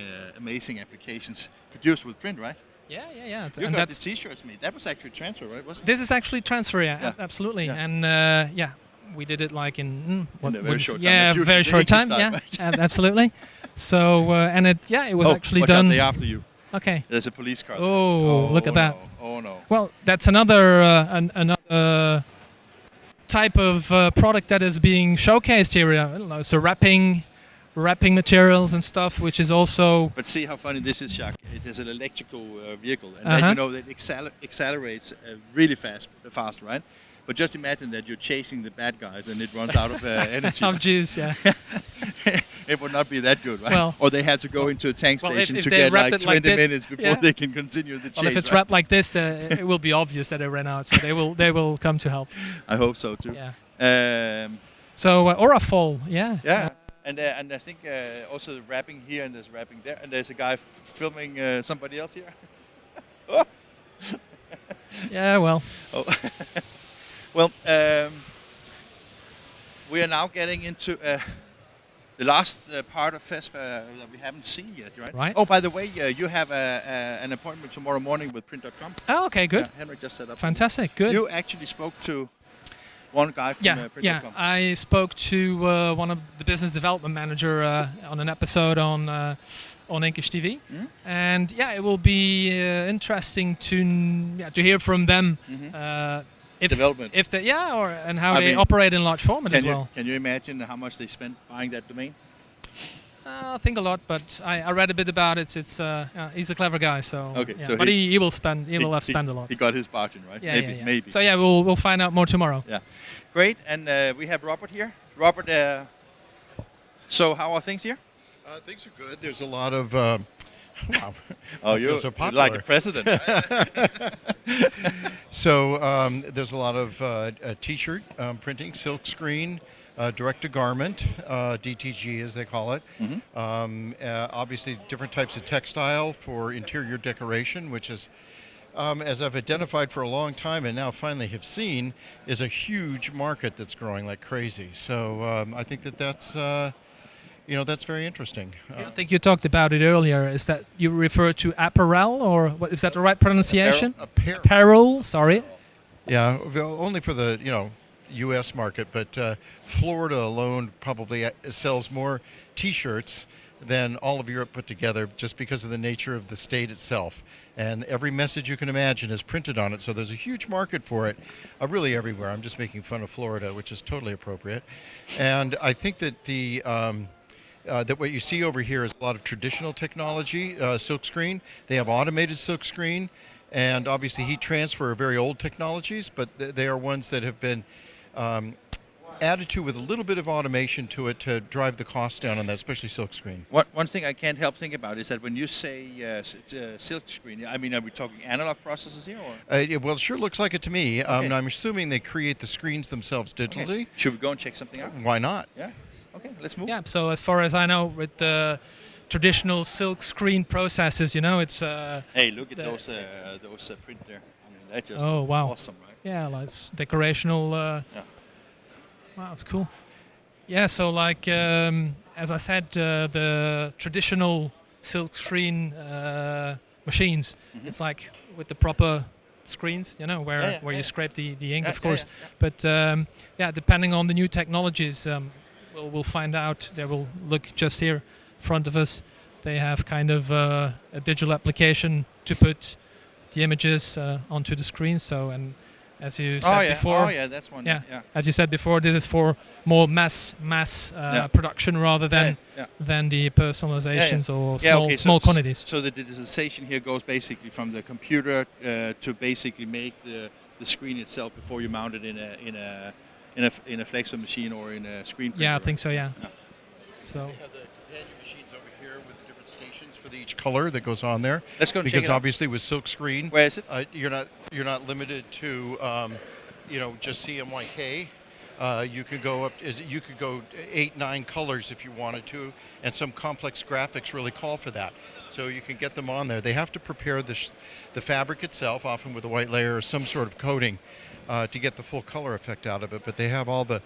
applications produced with print, right? Yeah. You And got the T-shirts made. That was actually transfer, right? Wasn't it? This is actually transfer, Yeah. absolutely. Yeah. And we did it like in a very short time. Yeah, That's usually very the short English time. style, Yeah, right? absolutely. So and it was actually watch done. Out, they after you. Okay. There's a police car. there. Oh, look at that. No. Oh no. Well, that's another another type of product that is being showcased here. I don't know, so wrapping materials and stuff, which is also. But see how funny this is, Jacques. It is an electrical vehicle, and then, that accelerates really fast, right? But just imagine that you're chasing the bad guys and it runs out of energy. Of juice, yeah. It would not be that good, right? Well, or they have to go into a tank station if to they get wrapped like it like 20 this, minutes before they can continue the chase. Well, if it's right? wrapped like this, it will be obvious that they ran out, so they will come to help. I hope so too. Yeah. So or a fall, yeah. Yeah. And I think also the wrapping here and there's wrapping there, and there's a guy filming somebody else here. Oh. Yeah, well. Oh. Well, we are now getting into the last part of FESPA that we haven't seen yet, right? Right. Oh, by the way, you have an appointment tomorrow morning with print.com. Oh, okay, good. Yeah, Henrik just set up. Fantastic, good. You actually spoke to one guy from print.com. Yeah, I spoke to one of the business development manager on an episode on INKISH TV, and it will be interesting to hear from them. Development. And how they operate in large format as well. Can you imagine how much they spent buying that domain? I think a lot, but I read a bit about it. It's he's a clever guy, so okay. Yeah. So but he will spend. He will have spent a lot. He got his margin, right? Yeah, maybe. So we'll find out more tomorrow. Yeah, great. And we have Robert here. Robert, so how are things here? Things are good. There's a lot of. Wow. Oh, you're so like a president. So there's a lot of T-shirt printing, silk screen, direct-to-garment, DTG as they call it. Obviously, different types of textile for interior decoration, which is, as I've identified for a long time and now finally have seen, is a huge market that's growing like crazy. So I think that's that's very interesting. I think you talked about it earlier. Is that you refer to apparel, or what is that the right pronunciation? Apparel. Sorry. Yeah, only for the U.S. market, but Florida alone probably sells more T-shirts than all of Europe put together, just because of the nature of the state itself. And every message you can imagine is printed on it, so there's a huge market for it, really everywhere. I'm just making fun of Florida, which is totally appropriate. And I think that that what you see over here is a lot of traditional technology, silkscreen. They have automated silkscreen, and obviously heat transfer are very old technologies, but they are ones that have been added to with a little bit of automation to it to drive the cost down on that, especially silkscreen. One thing I can't help think about is that when you say silkscreen, I mean, are we talking analog processes here? Or? Well, it sure looks like it to me. Okay. I'm assuming they create the screens themselves digitally. Okay. Should we go and check something out? Why not? Yeah. Okay, let's move. Yeah, so as far as I know, with the traditional silk screen processes, it's... hey, look at those print there. I mean, that's just wow. awesome, right? Yeah, like it's decorational... Wow, it's cool. Yeah, so like, as I said, the traditional silk screen machines, it's like with the proper screens, where you scrape the ink, of course. But depending on the new technologies, we'll find out. They will look just here in front of us. They have kind of a digital application to put the images onto the screen. So, and as you said before. Oh yeah, that's one. Yeah. Yeah. As you said before, this is for more mass production rather than the personalizations or small quantities. So the digitalization here goes basically from the computer to basically make the screen itself before you mount it in a flexo machine or in a screen printer. Yeah, I think so. Yeah. They So. have the companion machines over here with different stations for each color that goes on there. Let's go and check because it out. obviously with silk screen, where is it? You're not limited to just CMYK. You could go 8-9 colors if you wanted to, and some complex graphics really call for that. So you can get them on there. They have to prepare the fabric itself, often with a white layer or some sort of coating, to get the full color effect out of it. But they have all the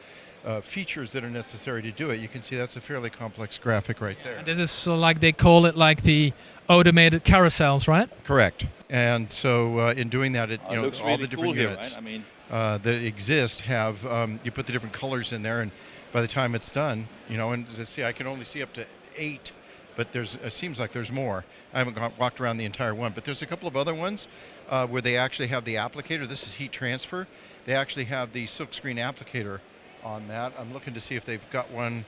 features that are necessary to do it. You can see that's a fairly complex graphic right there. And this is like they call it like the automated carousels, right? Correct. And so in doing that, It all looks the really different cool here, units right? I mean, that exist have you put the different colors in there, and by the time it's done, and as I see, I can only see up to 8, but it seems like there's more. I haven't walked around the entire one, but there's a couple of other ones where they actually have the applicator. This is heat transfer. They actually have the silkscreen applicator on that. I'm looking to see if they've got one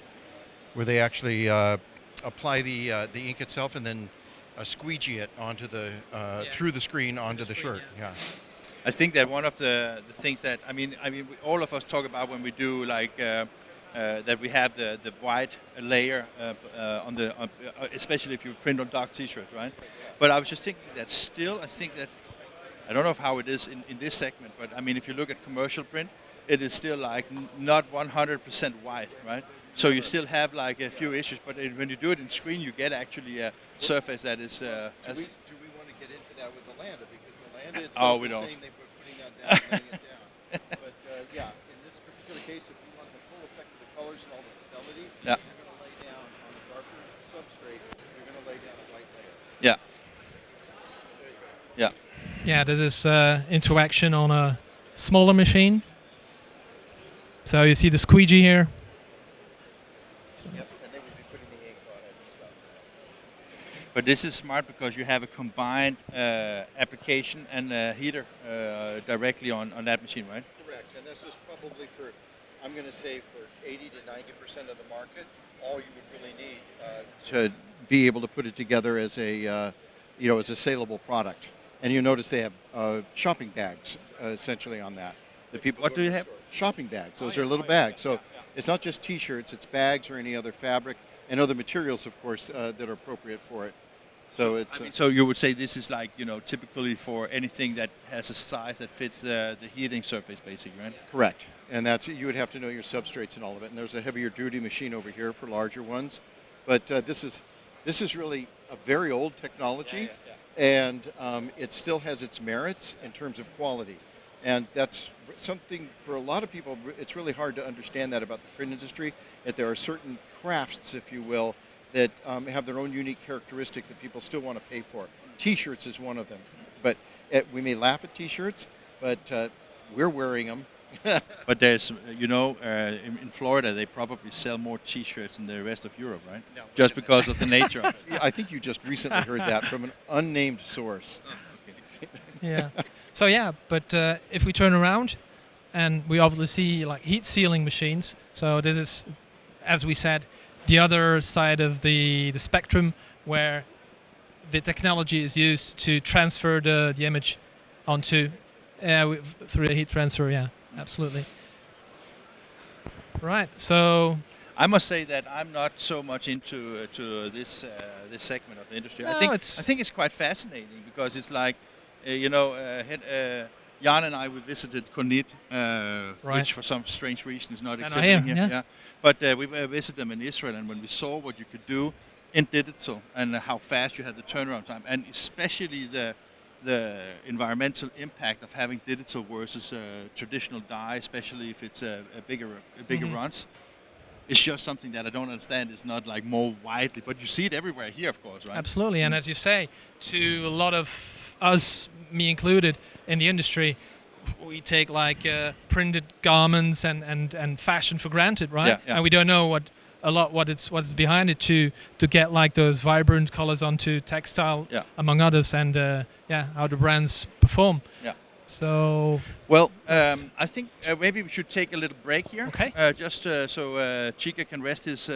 where they actually apply the ink itself and then squeegee it onto through the screen onto the shirt. Yeah. I think that one of the things that all of us talk about when we do like that we have the white layer on especially if you print on dark T-shirts, right? But I was just thinking that still, I don't know how it is in this segment, but I mean if you look at commercial print, it is still like not 100% white, right? So you still have like a few issues, but when you do it in screen, you get actually a surface that is. Do we want to get into that with the Landa, because the Landa itself is saying they were putting that down, laying it down. But in this particular case, if you want the full effect of the colors and all the fidelity, you're going to lay down on a darker substrate. You're going to lay down a white layer. Yeah. Yeah. Yeah, this is interaction on a smaller machine. So you see the squeegee here. Yep, and they would be putting the ink on it and stuff. But this is smart because you have a combined application and a heater directly on that machine, right? Correct, and this is probably I'm going to say for 80 to 90% of the market, all you would really need to be able to put it together as a saleable product. And you notice they have shopping bags essentially on that. The people. What do you have? Shopping bags. Those are little bags. So it's not just T-shirts; it's bags or any other fabric and other materials, of course, that are appropriate for it. So it's. So you would say this is like typically for anything that has a size that fits the heating surface, basically, right? Correct. And you would have to know your substrates and all of it. And there's a heavier duty machine over here for larger ones, but this is really a very old technology, and it still has its merits in terms of quality. And that's something for a lot of people, it's really hard to understand that about the print industry, that there are certain crafts, if you will, that have their own unique characteristic that people still want to pay for. T-shirts is one of them. But we may laugh at T-shirts, but we're wearing them. But there's, in Florida, they probably sell more T-shirts than the rest of Europe, right? No, just because of the nature of it. I think you just recently heard that from an unnamed source. Yeah. So but if we turn around, and we obviously see like heat sealing machines. So this is, as we said, the other side of the spectrum where the technology is used to transfer the image onto through a heat transfer. Yeah, absolutely. Right. So I must say that I'm not so much into this segment of the industry. No, I think it's quite fascinating because it's like. Jan and I, we visited Kornit, which for some strange reason is not exhibiting here. Yeah. But we visited them in Israel, and when we saw what you could do in digital and how fast you had the turnaround time, and especially the environmental impact of having digital versus traditional dye, especially if it's a bigger runs. It's just something that I don't understand is not like more widely, but you see it everywhere here, of course, right? Absolutely, and as you say, to a lot of us, me included, in the industry, we take like printed garments and fashion for granted, right? Yeah. And we don't know what is behind it to get like those vibrant colors onto textile, among others, and how the brands perform. Yeah. So well, I think maybe we should take a little break here. Okay. Just so Chica can rest his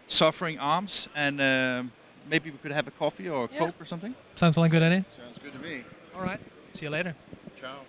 suffering arms, and maybe we could have a coffee or a Coke or something. Sounds like a good idea. Sounds good to me. All right. See you later. Ciao.